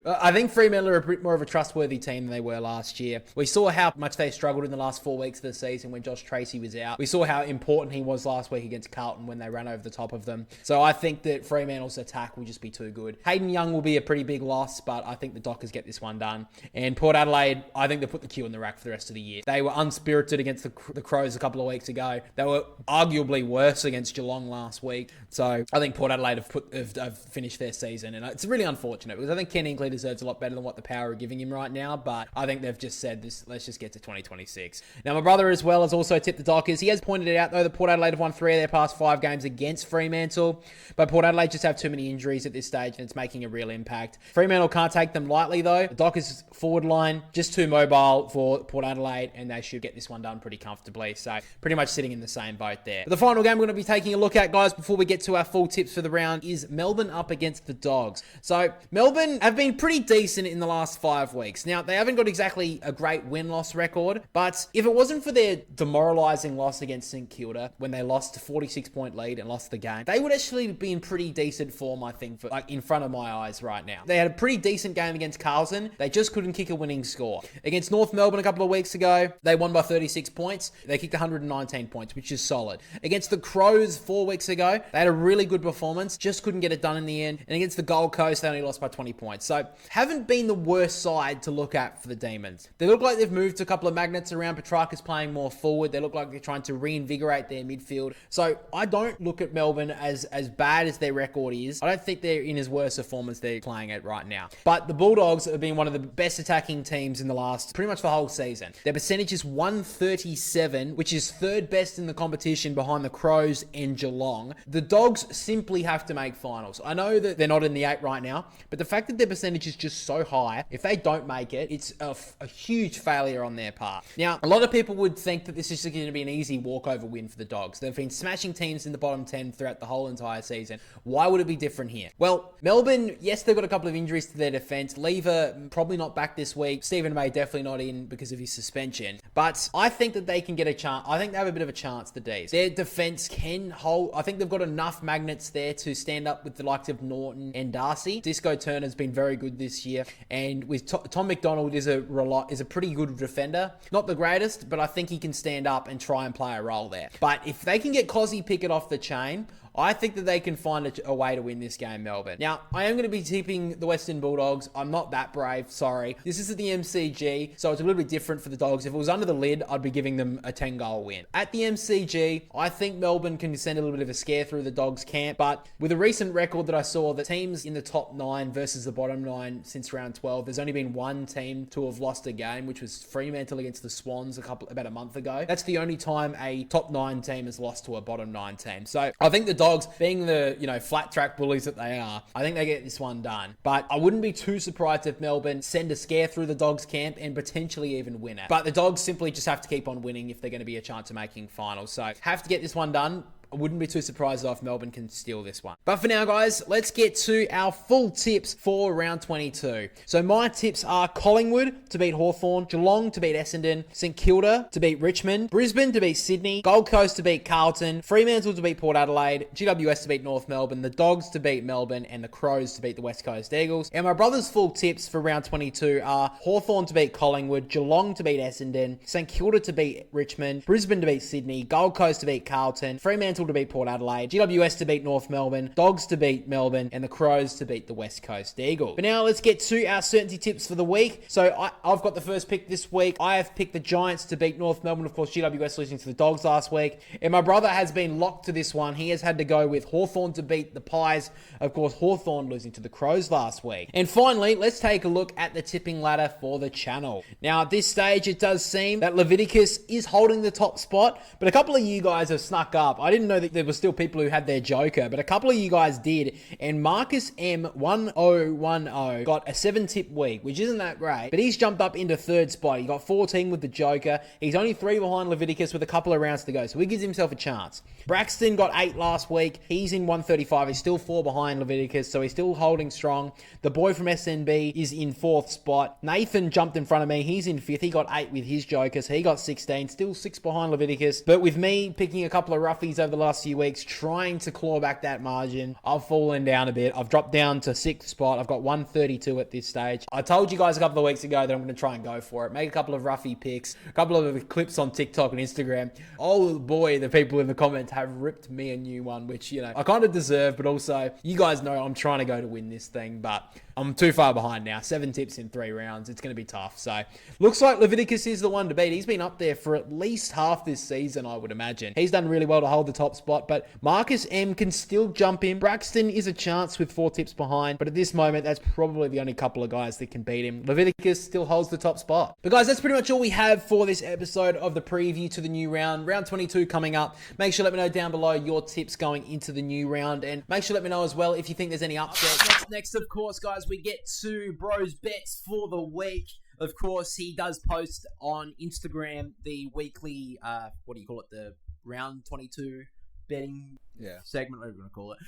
I think Fremantle are a bit more of a trustworthy team than they were last year. We saw how much they struggled in the last 4 weeks of the season when Josh Tracy was out. We saw how important he was last week against Carlton when they ran over the top of them. So I think that Fremantle's attack will just be too good. Hayden Young will be a pretty big loss, but I think the Dockers get this one done. And Port Adelaide, I think they put the queue in the rack for the rest of the year. They were unspirited against the Crows a couple of weeks ago. They were arguably worse against Geelong last week. So I think Port Adelaide have finished their season. And it's really unfortunate because I think Ken Hinkley deserves a lot better than what the Power are giving him right now, but I think they've just said this. Let's just get to 2026. Now, my brother as well has also tipped the Dockers. He has pointed out though that Port Adelaide have won 3 of their past 5 games against Fremantle, but Port Adelaide just have too many injuries at this stage, and it's making a real impact. Fremantle can't take them lightly though. The Dockers forward line just too mobile for Port Adelaide, and they should get this one done pretty comfortably. So pretty much sitting in the same boat there. But the final game we're going to be taking a look at, guys, before we get to our full tips for the round, is Melbourne up against the Dogs. So Melbourne have been pretty decent in the last 5 weeks. Now, they haven't got exactly a great win-loss record, but if it wasn't for their demoralising loss against St Kilda when they lost a 46-point lead and lost the game, they would actually be in pretty decent form, I think, for, like, in front of my eyes right now. They had a pretty decent game against Carlton. They just couldn't kick a winning score. Against North Melbourne a couple of weeks ago, they won by 36 points. They kicked 119 points, which is solid. Against the Crows 4 weeks ago, they had a really good performance, just couldn't get it done in the end. And against the Gold Coast, they only lost by 20 points. So, haven't been the worst side to look at for the Demons. They look like they've moved a couple of magnets around. Petrarca's playing more forward. They look like they're trying to reinvigorate their midfield. So I don't look at Melbourne as bad as their record is. I don't think they're in as worse a form as they're playing at right now. But the Bulldogs have been one of the best attacking teams in the last, pretty much the whole season. Their percentage is 137, which is 3rd best in the competition behind the Crows and Geelong. The Dogs simply have to make finals. I know that they're not in the 8 right now, but the fact that their percentage is just so high, if they don't make it, it's a huge failure on their part. Now, a lot of people would think that this is going to be an easy walkover win for the Dogs. They've been smashing teams in the bottom 10 throughout the whole entire season. Why would it be different here? Well, Melbourne, yes, they've got a couple of injuries to their defense. Lever probably not back this week. Stephen May definitely not in because of his suspension. But I think that they can get a chance. I think they have a bit of a chance, the D's. Their defense can hold. I think they've got enough magnets there to stand up with the likes of Norton and Darcy. Disco Turner's been very good this year. And with Tom McDonald is a pretty good defender. Not the greatest, but I think he can stand up and try and play a role there. But if they can get Cozzy Pickett off the chain, I think that they can find a way to win this game, Melbourne. Now, I am going to be tipping the Western Bulldogs. I'm not that brave, sorry. This is at the MCG, so it's a little bit different for the Dogs. If it was under the lid, I'd be giving them a 10-goal win. At the MCG, I think Melbourne can send a little bit of a scare through the Dogs' camp, but with a recent record that I saw, the teams in the top 9 versus the bottom 9 since round 12, there's only been one team to have lost a game, which was Fremantle against the Swans about a month ago. That's the only time a top 9 team has lost to a bottom 9 team. So I think the Dogs, being the, flat track bullies that they are, I think they get this one done. But I wouldn't be too surprised if Melbourne send a scare through the Dogs camp and potentially even win it. But the Dogs simply just have to keep on winning if they're going to be a chance of making finals. So have to get this one done. I wouldn't be too surprised if Melbourne can steal this one. But for now, guys, let's get to our full tips for round 22. So my tips are Collingwood to beat Hawthorn, Geelong to beat Essendon, St Kilda to beat Richmond, Brisbane to beat Sydney, Gold Coast to beat Carlton, Fremantle to beat Port Adelaide, GWS to beat North Melbourne, the Dogs to beat Melbourne, and the Crows to beat the West Coast Eagles. And my brother's full tips for round 22 are Hawthorn to beat Collingwood, Geelong to beat Essendon, St Kilda to beat Richmond, Brisbane to beat Sydney, Gold Coast to beat Carlton, Fremantle to beat Port Adelaide, GWS to beat North Melbourne, Dogs to beat Melbourne, and the Crows to beat the West Coast Eagles. But now let's get to our certainty tips for the week. So I've got the first pick this week. I have picked the Giants to beat North Melbourne. Of course, GWS losing to the Dogs last week. And my brother has been locked to this one. He has had to go with Hawthorn to beat the Pies. Of course, Hawthorn losing to the Crows last week. And finally, let's take a look at the tipping ladder for the channel. Now, at this stage, it does seem that Leviticus is holding the top spot, but a couple of you guys have snuck up. I didn't know that there were still people who had their Joker, but a couple of you guys did, and Marcus M1010 got a 7-tip week, which isn't that great, but he's jumped up into 3rd spot. He got 14 with the Joker. He's only 3 behind Leviticus with a couple of rounds to go, so he gives himself a chance. Braxton got 8 last week. He's in 135. He's still 4 behind Leviticus, so he's still holding strong. The boy from SNB is in 4th spot. Nathan jumped in front of me. He's in 5th. He got 8 with his Joker, so he got 16. Still 6 behind Leviticus. But with me picking a couple of roughies over the last few weeks, trying to claw back that margin. I've fallen down a bit. I've dropped down to 6th spot. I've got 132 at this stage. I told you guys a couple of weeks ago that I'm going to try and go for it. Make a couple of roughy picks, a couple of clips on TikTok and Instagram. Oh boy, the people in the comments have ripped me a new one, which, you know, I kind of deserve, but also you guys know I'm trying to go to win this thing, but I'm too far behind now. 7 tips in 3 rounds. It's going to be tough. So looks like Leviticus is the one to beat. He's been up there for at least half this season, I would imagine. He's done really well to hold the top spot, but Marcus M can still jump in. Braxton is a chance with 4 tips behind, but at this moment, that's probably the only couple of guys that can beat him. Leviticus still holds the top spot. But guys, that's pretty much all we have for this episode of the preview to the new round. Round 22 coming up. Make sure to let me know down below your tips going into the new round, and make sure to let me know as well if you think there's any upsets. Next, of course, guys, we get to Bro's bets for the week. Of course, he does post on Instagram the weekly, what do you call it, the round 22 betting segment, whatever you want to call it.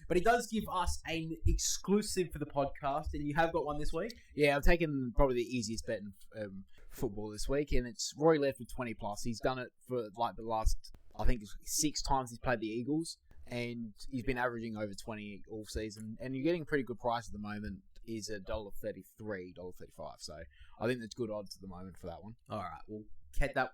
But he does give us an exclusive for the podcast, and you have got one this week? Yeah, I've taken probably the easiest bet in football this week, and it's Roy Laird for 20 plus. He's done it for like the last, I think it's 6 times he's played the Eagles, and he's been averaging over 20 all season, and you're getting a pretty good price at the moment. Is $1.33, $1.35. So I think that's good odds at the moment for that one. All right, well,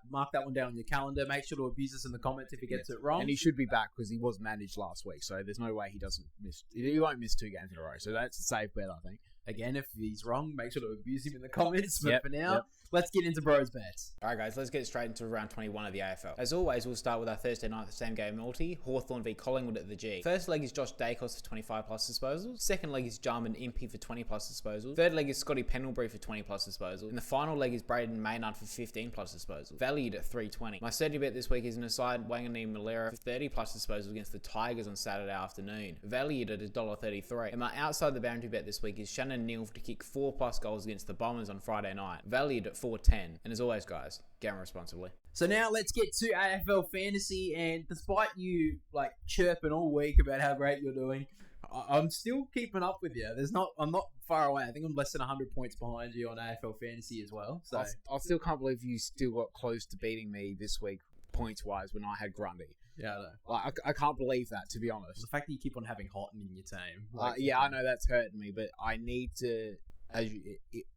mark that one down on your calendar. Make sure to abuse us in the comments if he gets it wrong. And he should be back because he was managed last week, so there's no way he doesn't miss. He won't miss 2 games in a row. So that's a safe bet, I think. Again, if he's wrong, make sure to abuse him in the comments. But for now, let's get into Bro's bets. All right, guys, let's get straight into round 21 of the AFL. As always, we'll start with our Thursday night same game multi, Hawthorn v Collingwood at the G. First leg is Josh Dacos for 25 plus disposals. Second leg is Jarman Impey for 20 plus disposals. Third leg is Scotty Pendlebury for 20 plus disposals. And the final leg is Braden Maynard for 15 plus disposals, valued at 320. My steady bet this week is an aside Wanganeen-Milera for 30 plus disposals against the Tigers on Saturday afternoon, valued at $1.33. And my outside the boundary bet this week is Shannon Neal to kick 4 plus goals against the Bombers on Friday night, valued at $4.10. And as always, guys, gamble responsibly. So now let's get to AFL fantasy, and despite you like chirping all week about how great you're doing, I'm still keeping up with you. I'm not far away. I think I'm less than 100 points behind you on AFL fantasy as well. So I still can't believe you still got close to beating me this week points wise when I had Grundy. Yeah, I know. Like, I can't believe that, to be honest. The fact that you keep on having Houghton in your team. Yeah, I know that's hurting me, but I need to,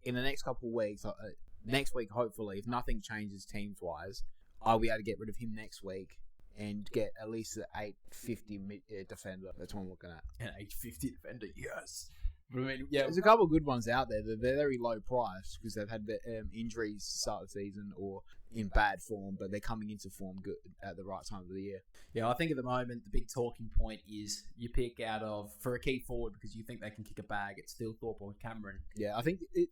in the next couple of weeks, next week hopefully, if nothing changes teams wise, I'll be able to get rid of him next week and get at least an 850 defender. That's what I'm looking at. An 850 defender, yes. But I mean, yeah, there's a couple of good ones out there. They're very low price because they've had injuries to start the season or in bad form, but they're coming into form good at the right time of the year. Yeah, I think at the moment the big talking point is you pick out of for a key forward because you think they can kick a bag. It's still Thorpe or Cameron. Yeah, I think the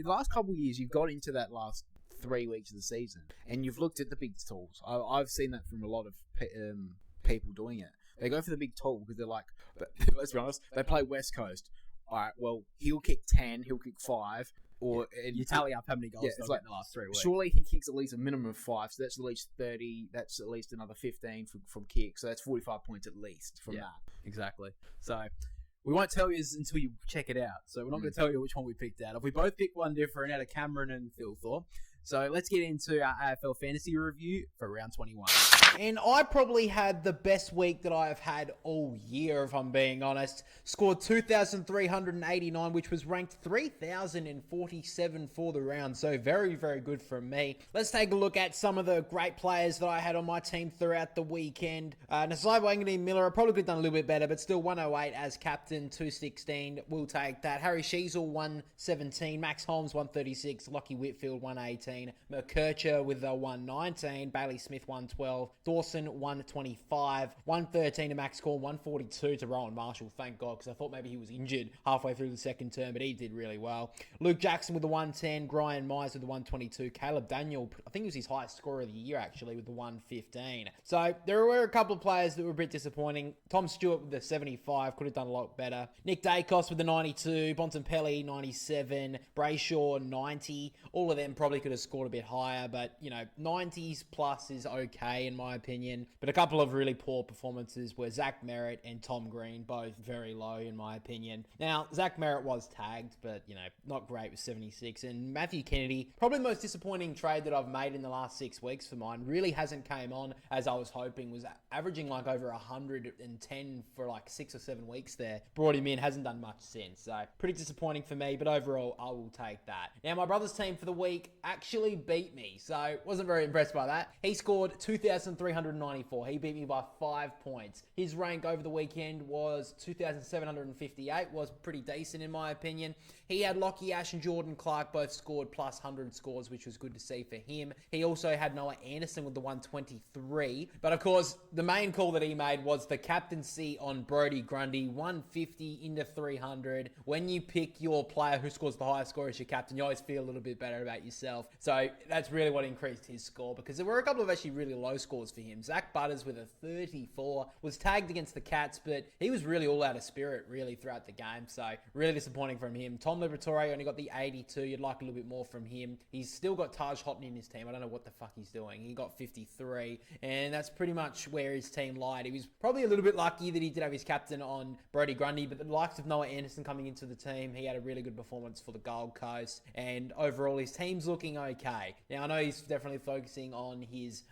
last couple of years you've got into that last 3 weeks of the season and you've looked at the big tools. I've seen that from a lot of people doing it. They go for the big tool because they're like, let's be honest, they play West Coast. All right, well, he'll kick 10, he'll kick 5. Or you tally up how many goals it's like, in the last 3 weeks. Surely he kicks at least a minimum of 5, so that's at least 30. That's at least another 15 from kicks. So that's 45 points at least from that. Exactly. So we won't tell you until you check it out. So we're not going to tell you which one we picked out. If we both picked one different out of Cameron and Phil Thorpe. So let's get into our AFL fantasy review for round 21. And I probably had the best week that I have had all year, if I'm being honest. Scored 2,389, which was ranked 3,047 for the round. So very, very good from me. Let's take a look at some of the great players that I had on my team throughout the weekend. Nasai Wanganeen-Milera probably could have done a little bit better, but still 108 as captain, 216. We'll take that. Harry Sheasel, 117. Max Holmes, 136. Lockie Whitfield, 118. McKercher with a 119. Bailey Smith, 112. Dawson, 125. 113 to Max Corn, 142 to Rowan Marshall. Thank God, because I thought maybe he was injured halfway through the second term, but he did really well. Luke Jackson with the 110. Brian Myers with the 122. Caleb Daniel, I think it was his highest scorer of the year, actually, with the 115. So there were a couple of players that were a bit disappointing. Tom Stewart with the 75, could have done a lot better. Nick Dacos with the 92. Bontempelli, 97. Brayshaw, 90. All of them probably could have have scored a bit higher, but, 90s plus is okay in my opinion. But a couple of really poor performances were Zach Merritt and Tom Green, both very low in my opinion. Now, Zach Merritt was tagged, but, not great with 76. And Matthew Kennedy, probably the most disappointing trade that I've made in the last 6 weeks for mine, really hasn't came on as I was hoping, was averaging like over 110 for like 6 or 7 weeks there. Brought him in, hasn't done much since. So pretty disappointing for me, but overall, I will take that. Now, my brother's team for the week actually beat me, so wasn't very impressed by that. He scored 2,394. He beat me by 5 points. His rank over the weekend was 2,758, was pretty decent in my opinion. He had Lockie Ash and Jordan Clark both scored plus 100 scores, which was good to see for him. He also had Noah Anderson with the 123, but of course, the main call that he made was the captaincy on Brodie Grundy, 150 into 300. When you pick your player who scores the highest score as your captain, you always feel a little bit better about yourself. So that's really what increased his score, because there were a couple of actually really low scores for him. Zach Butters with a 34 was tagged against the Cats, but he was really all out of spirit really throughout the game. So really disappointing from him. Tom Liberatore only got the 82. You'd like a little bit more from him. He's still got Taj Houghton in his team. I don't know what the fuck he's doing. He got 53, and that's pretty much where his team lied. He was probably a little bit lucky that he did have his captain on Brodie Grundy, but the likes of Noah Anderson coming into the team, he had a really good performance for the Gold Coast, and overall his team's looking okay. Now, I know he's definitely focusing on his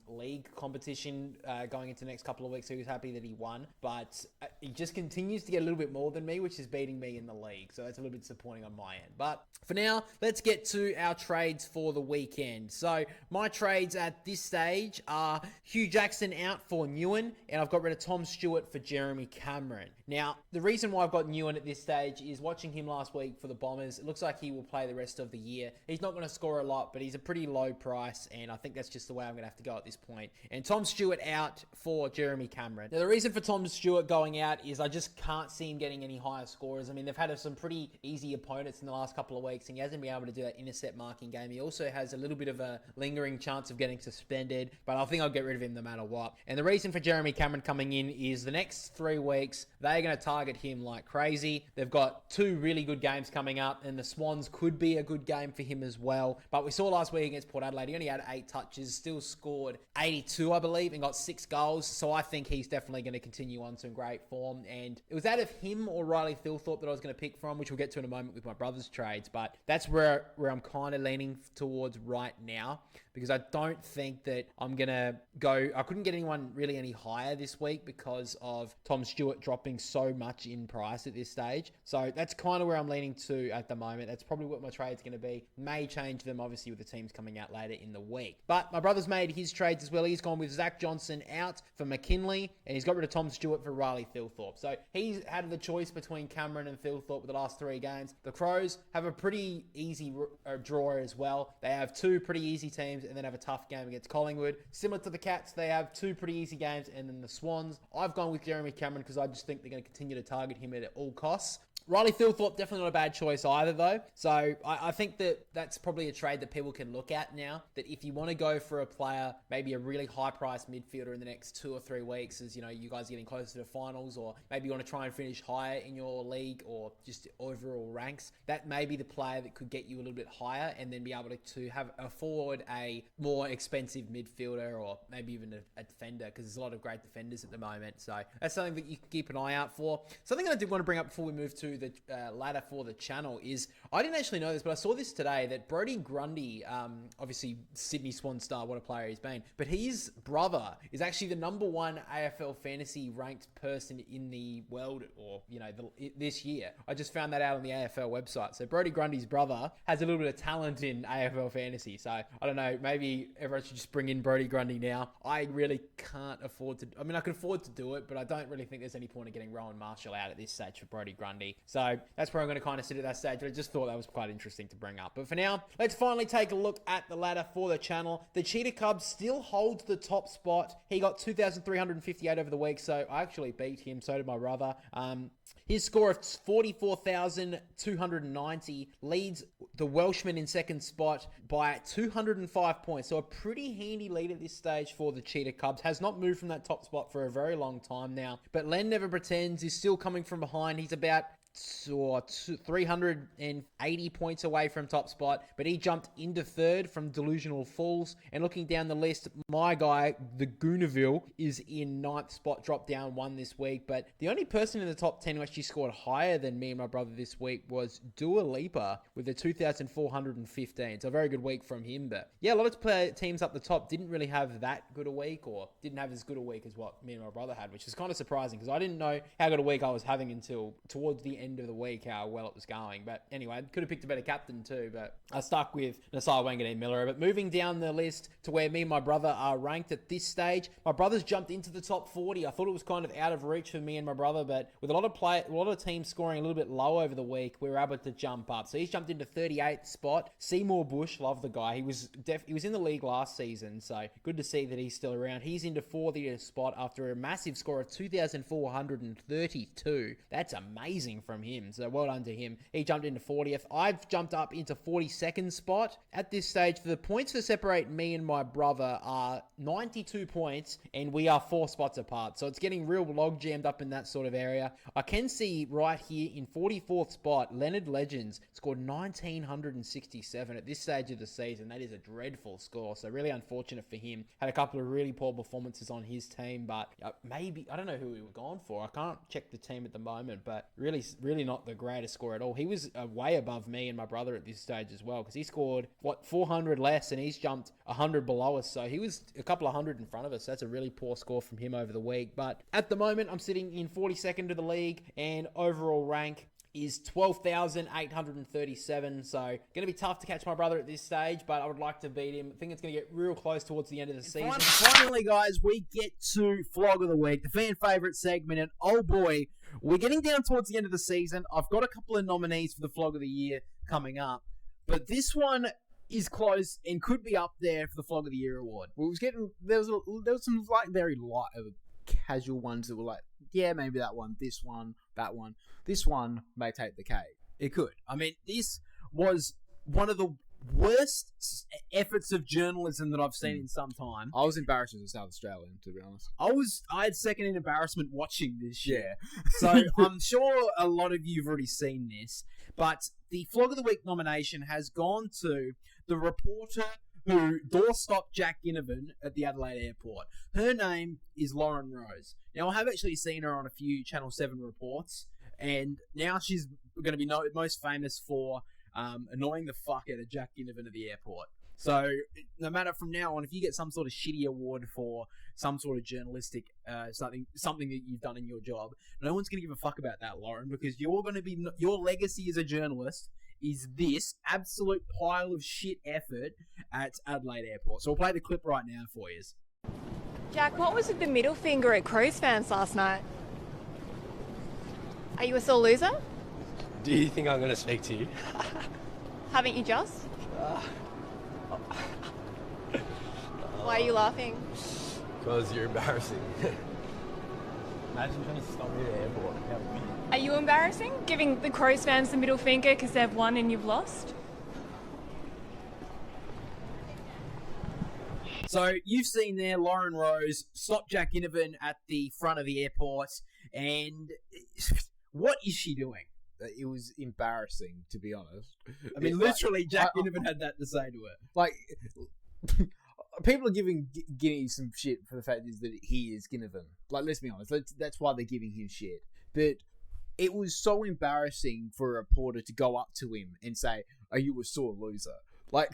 league competition going into the next couple of weeks, so he was happy that he won, but he just continues to get a little bit more than me, which is beating me in the league, so that's a little bit disappointing on my end. But for now, let's get to our trades for the weekend. So my trades at this stage are Hugh Jackson out for Nguyen, and I've got rid of Tom Stewart for Jeremy Cameron. Now, the reason why I've got Nguyen at this stage is watching him last week for the Bombers. It looks like he will play the rest of the year. He's not going to score a lot, but he's a pretty low price, and I think that's just the way I'm going to have to go at this point. And Tom Stewart out for Jeremy Cameron. Now, the reason for Tom Stewart going out is I just can't see him getting any higher scores. I mean, they've had some pretty easy opponents in the last couple of weeks, and he hasn't been able to do that intercept marking game. He also has a little bit of a lingering chance of getting suspended, but I think I'll get rid of him no matter what. And the reason for Jeremy Cameron coming in is the next 3 weeks, they're going to target him like crazy. They've got 2 really good games coming up, and the Swans could be a good game for him as well. But we saw last week against Port Adelaide, he only had 8 touches, still scored 82, I believe, and got 6 goals. So I think he's definitely going to continue on some great form. And it was out of him or Riley Thilthorpe that I was going to pick from, which we'll get to in a moment with my brother's trades. But that's where I'm kind of leaning towards right now, because I don't think that I'm going to go... I couldn't get anyone really any higher this week because of Tom Stewart dropping so much in price at this stage. So that's kind of where I'm leaning to at the moment. That's probably what my trade's going to be. May change them, obviously, with the teams coming out later in the week. But my brother's made his trades as well. He's gone with Zach Johnson out for McKinley, and he's got rid of Tom Stewart for Riley Thilthorpe. So he's had the choice between Cameron and Thilthorpe with the last 3 games. The Crows have a pretty easy draw as well. They have 2 pretty easy teams and then have a tough game against Collingwood. Similar to the Cats, they have 2 pretty easy games, and then the Swans. I've gone with Jeremy Cameron because I just think they're going to continue to target him at all costs. Riley Thilthorpe, definitely not a bad choice either, though. So I think that that's probably a trade that people can look at now, that if you want to go for a player, maybe a really high-priced midfielder in the next 2 or 3 weeks, as you guys are getting closer to finals, or maybe you want to try and finish higher in your league or just overall ranks, that may be the player that could get you a little bit higher and then be able to afford a more expensive midfielder or maybe even a defender, because there's a lot of great defenders at the moment. So that's something that you can keep an eye out for. Something I did want to bring up before we move to the ladder for the channel is, I didn't actually know this, but I saw this today, that Brodie Grundy, obviously Sydney Swan star, what a player he's been, but his brother is actually the #1 AFL fantasy ranked person in the world, or this year. I just found that out on the AFL website. So Brodie Grundy's brother has a little bit of talent in AFL fantasy. So I don't know, maybe everyone should just bring in Brodie Grundy now. I really can't afford to. I mean, I can afford to do it, but I don't really think there's any point in getting Rowan Marshall out at this stage for Brodie Grundy. So that's where I'm going to kind of sit at that stage. But I just thought that was quite interesting to bring up. But for now, let's finally take a look at the ladder for the channel. The Cheetah Cub still holds the top spot. He got 2,358 over the week, so I actually beat him. So did my brother. His score of 44,290 leads the Welshman in second spot by 205 points. So a pretty handy lead at this stage for the Cheetah Cubs. Has not moved from that top spot for a very long time now. But Len Never Pretends is still coming from behind. He's about 380 points away from top spot, but he jumped into third from Delusional Fools. And looking down the list, my guy, the Goonaville, is in ninth spot, dropped down one this week. But the only person in the top 10 who actually scored higher than me and my brother this week was Dua Lipa with a 2,415. So a very good week from him. But yeah, a lot of teams up the top didn't really have that good a week, or didn't have as good a week as what me and my brother had, which is kind of surprising because I didn't know how good a week I was having until towards the end of the week, how well it was going. But anyway, I could have picked a better captain too, but I stuck with Nasai Wanganeen-Milera. But moving down the list to where me and my brother are ranked at this stage, my brother's jumped into the top 40. I thought it was kind of out of reach for me and my brother, but with a lot of teams scoring a little bit low over the week, we were able to jump up. So he's jumped into 38th spot. Seymour Bush, love the guy. He was in the league last season, so good to see that he's still around. He's into 40th spot after a massive score of 2,432. That's amazing from him. So well done to him. He jumped into 40th. I've jumped up into 42nd spot. At this stage, the points that separate me and my brother are 92 points, and we are 4 spots apart. So it's getting real log jammed up in that sort of area. I can see right here in 44th spot, Leonard Legends scored 1,967 at this stage of the season. That is a dreadful score. So really unfortunate for him. Had a couple of really poor performances on his team, but maybe, I don't know who he was gone for. I can't check the team at the moment, but really not the greatest score at all. He was way above me and my brother at this stage as well, because he scored 400 less and he's jumped 100 below us, so he was a couple of hundred in front of us. That's a really poor score from him over the week. But at the moment, I'm sitting in 42nd of the league, and overall rank is 12,837. So going to be tough to catch my brother at this stage, but I would like to beat him. I think it's going to get real close towards the end of the season. Finally, guys, we get to Flog of the Week, the fan favourite segment, and oh boy, we're getting down towards the end of the season. I've got a couple of nominees for the Flog of the Year coming up, but this one is close and could be up there for the Flog of the Year award. Well, there was some like very light, casual ones that were like, yeah, maybe that one, this one, that one. This one may take the cake. It could. I mean, this was one of the worst efforts of journalism that I've seen in some time. I was embarrassed as a South Australian, to be honest. I had second in embarrassment watching this shit. Yeah. So I'm sure a lot of you have already seen this, but the Flog of the Week nomination has gone to the reporter who doorstopped Jack Ginnivan at the Adelaide airport. Her name is Lauren Rose. Now, I have actually seen her on a few Channel 7 reports, and now she's going to be most famous for annoying the fuck out of Jack Ginnivan at the airport. So, no matter from now on, if you get some sort of shitty award for some sort of journalistic something that you've done in your job, no one's going to give a fuck about that, Lauren, because your legacy as a journalist is this absolute pile of shit effort at Adelaide Airport. So we'll play the clip right now for you. Jack, what was with the middle finger at Crows fans last night? Are you a sore loser? Do you think I'm going to speak to you? Haven't you just? Why are you laughing? Because you're embarrassing. Imagine trying to stop me at the airport. Are you embarrassing? Giving the Crows fans the middle finger because they've won and you've lost? So you've seen there Lauren Rose stop Jack Ginnivan at the front of the airport, and what is she doing? It was embarrassing, to be honest. I mean, literally, Jack Ginnivan had that to say to her. Like, people are giving Ginny some shit for the fact that he is Ginnivan. Like, let's be honest, that's why they're giving him shit. But it was so embarrassing for a reporter to go up to him and say, "Are you a sore loser?" Like,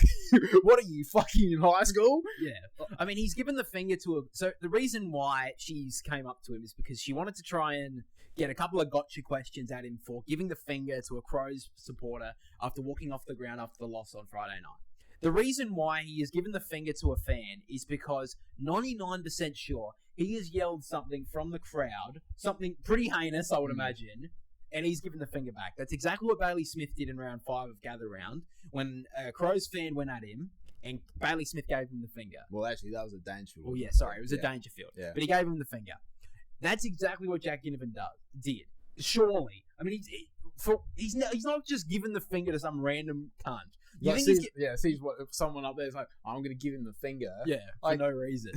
what are you, fucking in high school? Yeah. I mean, he's given the finger to her. So the reason why she's came up to him is because she wanted to try and get a couple of gotcha questions at him for giving the finger to a Crows supporter after walking off the ground after the loss on Friday night. The reason why he has given the finger to a fan is because 99% sure he has yelled something from the crowd, something pretty heinous, I would imagine, and he's given the finger back. That's exactly what Bailey Smith did in round 5 of Gather Round, when a Crows fan went at him, and Bailey Smith gave him the finger. Well, actually, that was a Dangerfield. Oh, yeah, sorry, it was a Dangerfield. Yeah. But he gave him the finger. That's exactly what Jack Ginnivan did. Surely. I mean, he's not just giving the finger to some random cunt. You Like, think sees what if someone up there's like, I'm going to give him the finger. yeah, for like- no reason.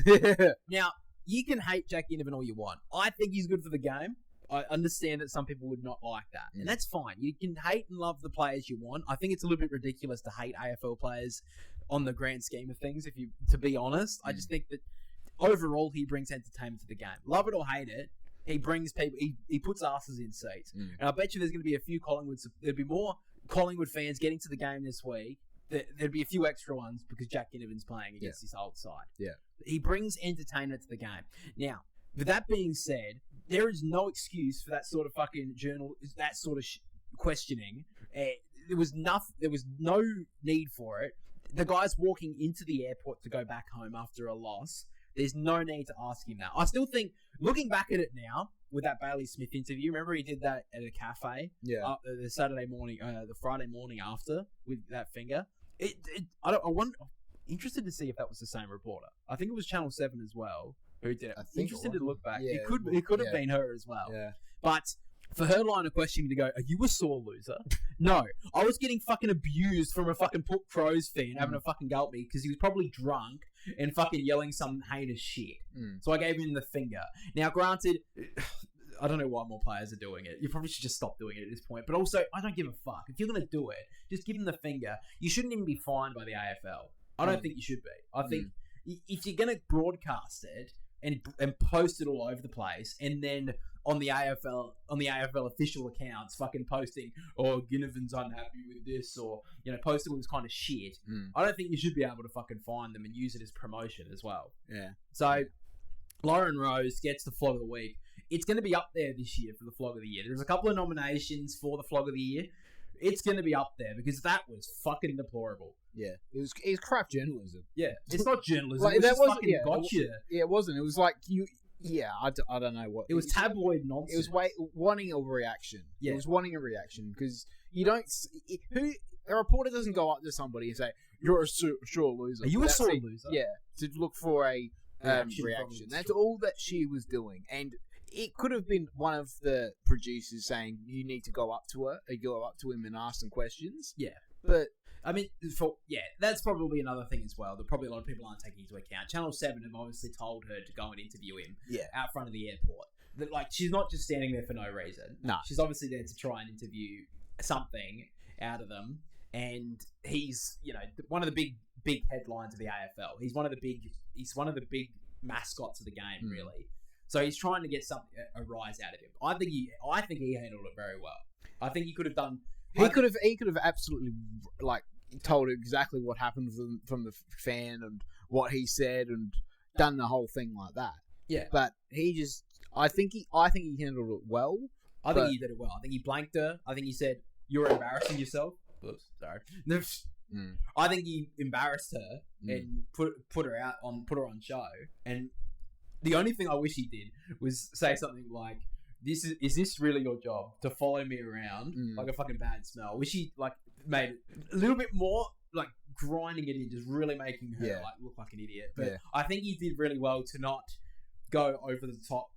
Now, you can hate Jack Ginnivan all you want. I think he's good for the game. I understand that some people would not like that, and that's fine. You can hate and love the players you want. I think it's a little bit ridiculous to hate AFL players on the grand scheme of things. To be honest, I just think that overall he brings entertainment to the game. Love it or hate it, he brings people. He puts asses in seats, and I bet you there's going to be a few there'd be more Collingwood fans getting to the game this week. There'd be a few extra ones because Jack Ginnivan's playing against his old side. Yeah. He brings entertainment to the game. Now, with that being said, there is no excuse for that sort of fucking that sort of questioning. There was no need for it. The guy's walking into the airport to go back home after a loss. There's no need to ask him that. I still think, looking back at it now, with that Bailey Smith interview, remember he did that at a cafe? Yeah. The Friday morning after with that finger. Interested to see if that was the same reporter. I think it was Channel 7 as well who did it. Interested to look back. Yeah, it could have been her as well. Yeah. But for her line of questioning to go, are you a sore loser? No. I was getting fucking abused from a fucking Put Crows fan having a fucking go at me because he was probably drunk and fucking yelling some heinous shit. So I gave him the finger. Now, granted, I don't know why more players are doing it. You probably should just stop doing it at this point. But also, I don't give a fuck. If you're going to do it, just give him the finger. You shouldn't even be fined by the AFL. I don't think you should be. I think if you're going to broadcast it and post it all over the place, and then on the AFL official accounts, fucking posting, Ginnivan's unhappy with this, or posting all this kind of shit. I don't think you should be able to fucking find them and use it as promotion as well. Yeah. So, Lauren Rose gets the Flog of the Week. It's going to be up there this year for the Flog of the Year. There's a couple of nominations for the Flog of the Year. It's going to be up there because that was fucking deplorable. Yeah. It's crap journalism. Yeah. It's not journalism. Like, it was that just wasn't- fucking yeah, gotcha. It wasn't. It was like you. Yeah, I don't know what It was tabloid nonsense. It was wanting a reaction. Yeah. It was wanting a reaction because you don't. A reporter doesn't go up to somebody and say, "You're a sore loser." Are you a That's sore it. loser? Yeah, to look for a Reaction reaction. from- That's all that she was doing, and it could have been one of the producers saying, "You need to go up to her, or go up to him and ask some questions." Yeah. But I mean, that's probably another thing as well that probably a lot of people aren't taking into account. Channel 7 have obviously told her to go and interview him out front of the airport. That, like, she's not just standing there for no reason. No. She's obviously there to try and interview something out of them. And he's, one of the big headlines of the AFL. He's one of the big mascots of the game, really. So he's trying to get a rise out of him. I think he handled it very well. I think he could have done. he could have absolutely told her exactly what happened from the fan and what he said and done the whole thing like that. Yeah. But I think he handled it well. I think he did it well. I think he blanked her. I think he said, "You're embarrassing yourself." Oops, sorry. I think he embarrassed her and put her on show. And the only thing I wish he did was say something like, "Is this really your job to follow me around like a fucking bad smell?" Wish he made it a little bit more grinding it in, just really making her look like an idiot. But I think he did really well to not go over the top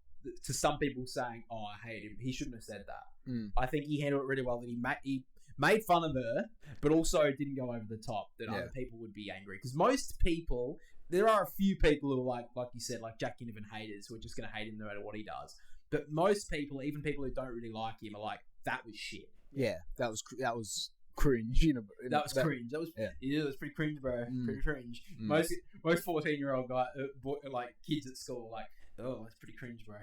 to some people saying, "Oh, I hate him. He shouldn't have said that." I think he handled it really well. That he made fun of her, but also didn't go over the top that other people would be angry. Because most people, there are a few people who are like you said, like Jack Ginnivan haters who are just going to hate him no matter what he does. But most people, even people who don't really like him, are like, "That was shit." Yeah, that was cringe. That was cringe. That was it was pretty cringe, bro. Pretty cringe. Most 14-year-old guy, kids at school, are like, "Oh, that's pretty cringe, bro."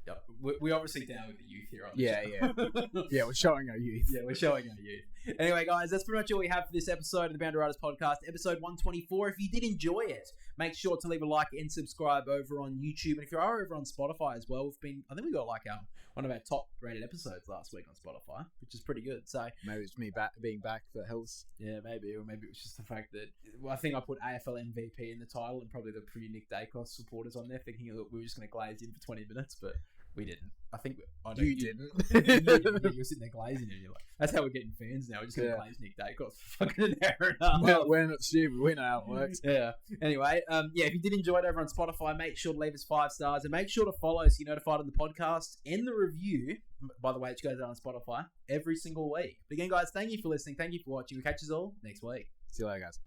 Yeah, we obviously down with the youth here on the show. Yeah, we're showing our youth. Yeah, we're showing our youth. Anyway, guys, that's pretty much all we have for this episode of the Boundary Riders podcast, episode 124. If you did enjoy it, make sure to leave a like and subscribe over on YouTube. And if you are over on Spotify as well, I think we got one of our top rated episodes last week on Spotify, which is pretty good. So maybe it's me being back that helps. Yeah, maybe, or maybe it was just the fact that I think I put AFL MVP in the title and probably the pre Nick Dacos supporters on there, thinking that we were just going to glaze in for 20 minutes, but We didn't. I think You didn't. You're sitting there glazing it. You're like, that's how we're getting fans now. We're just going to glaze Nick Day. Got fucking an hour and a half. Well, we're not stupid. We know how it works. Yeah. Anyway, if you did enjoy it over on Spotify, make sure to leave us 5 stars and make sure to follow so you're notified of the podcast and the review. By the way, it goes out on Spotify every single week. But again, guys, thank you for listening. Thank you for watching. We'll catch you all next week. See you later, guys.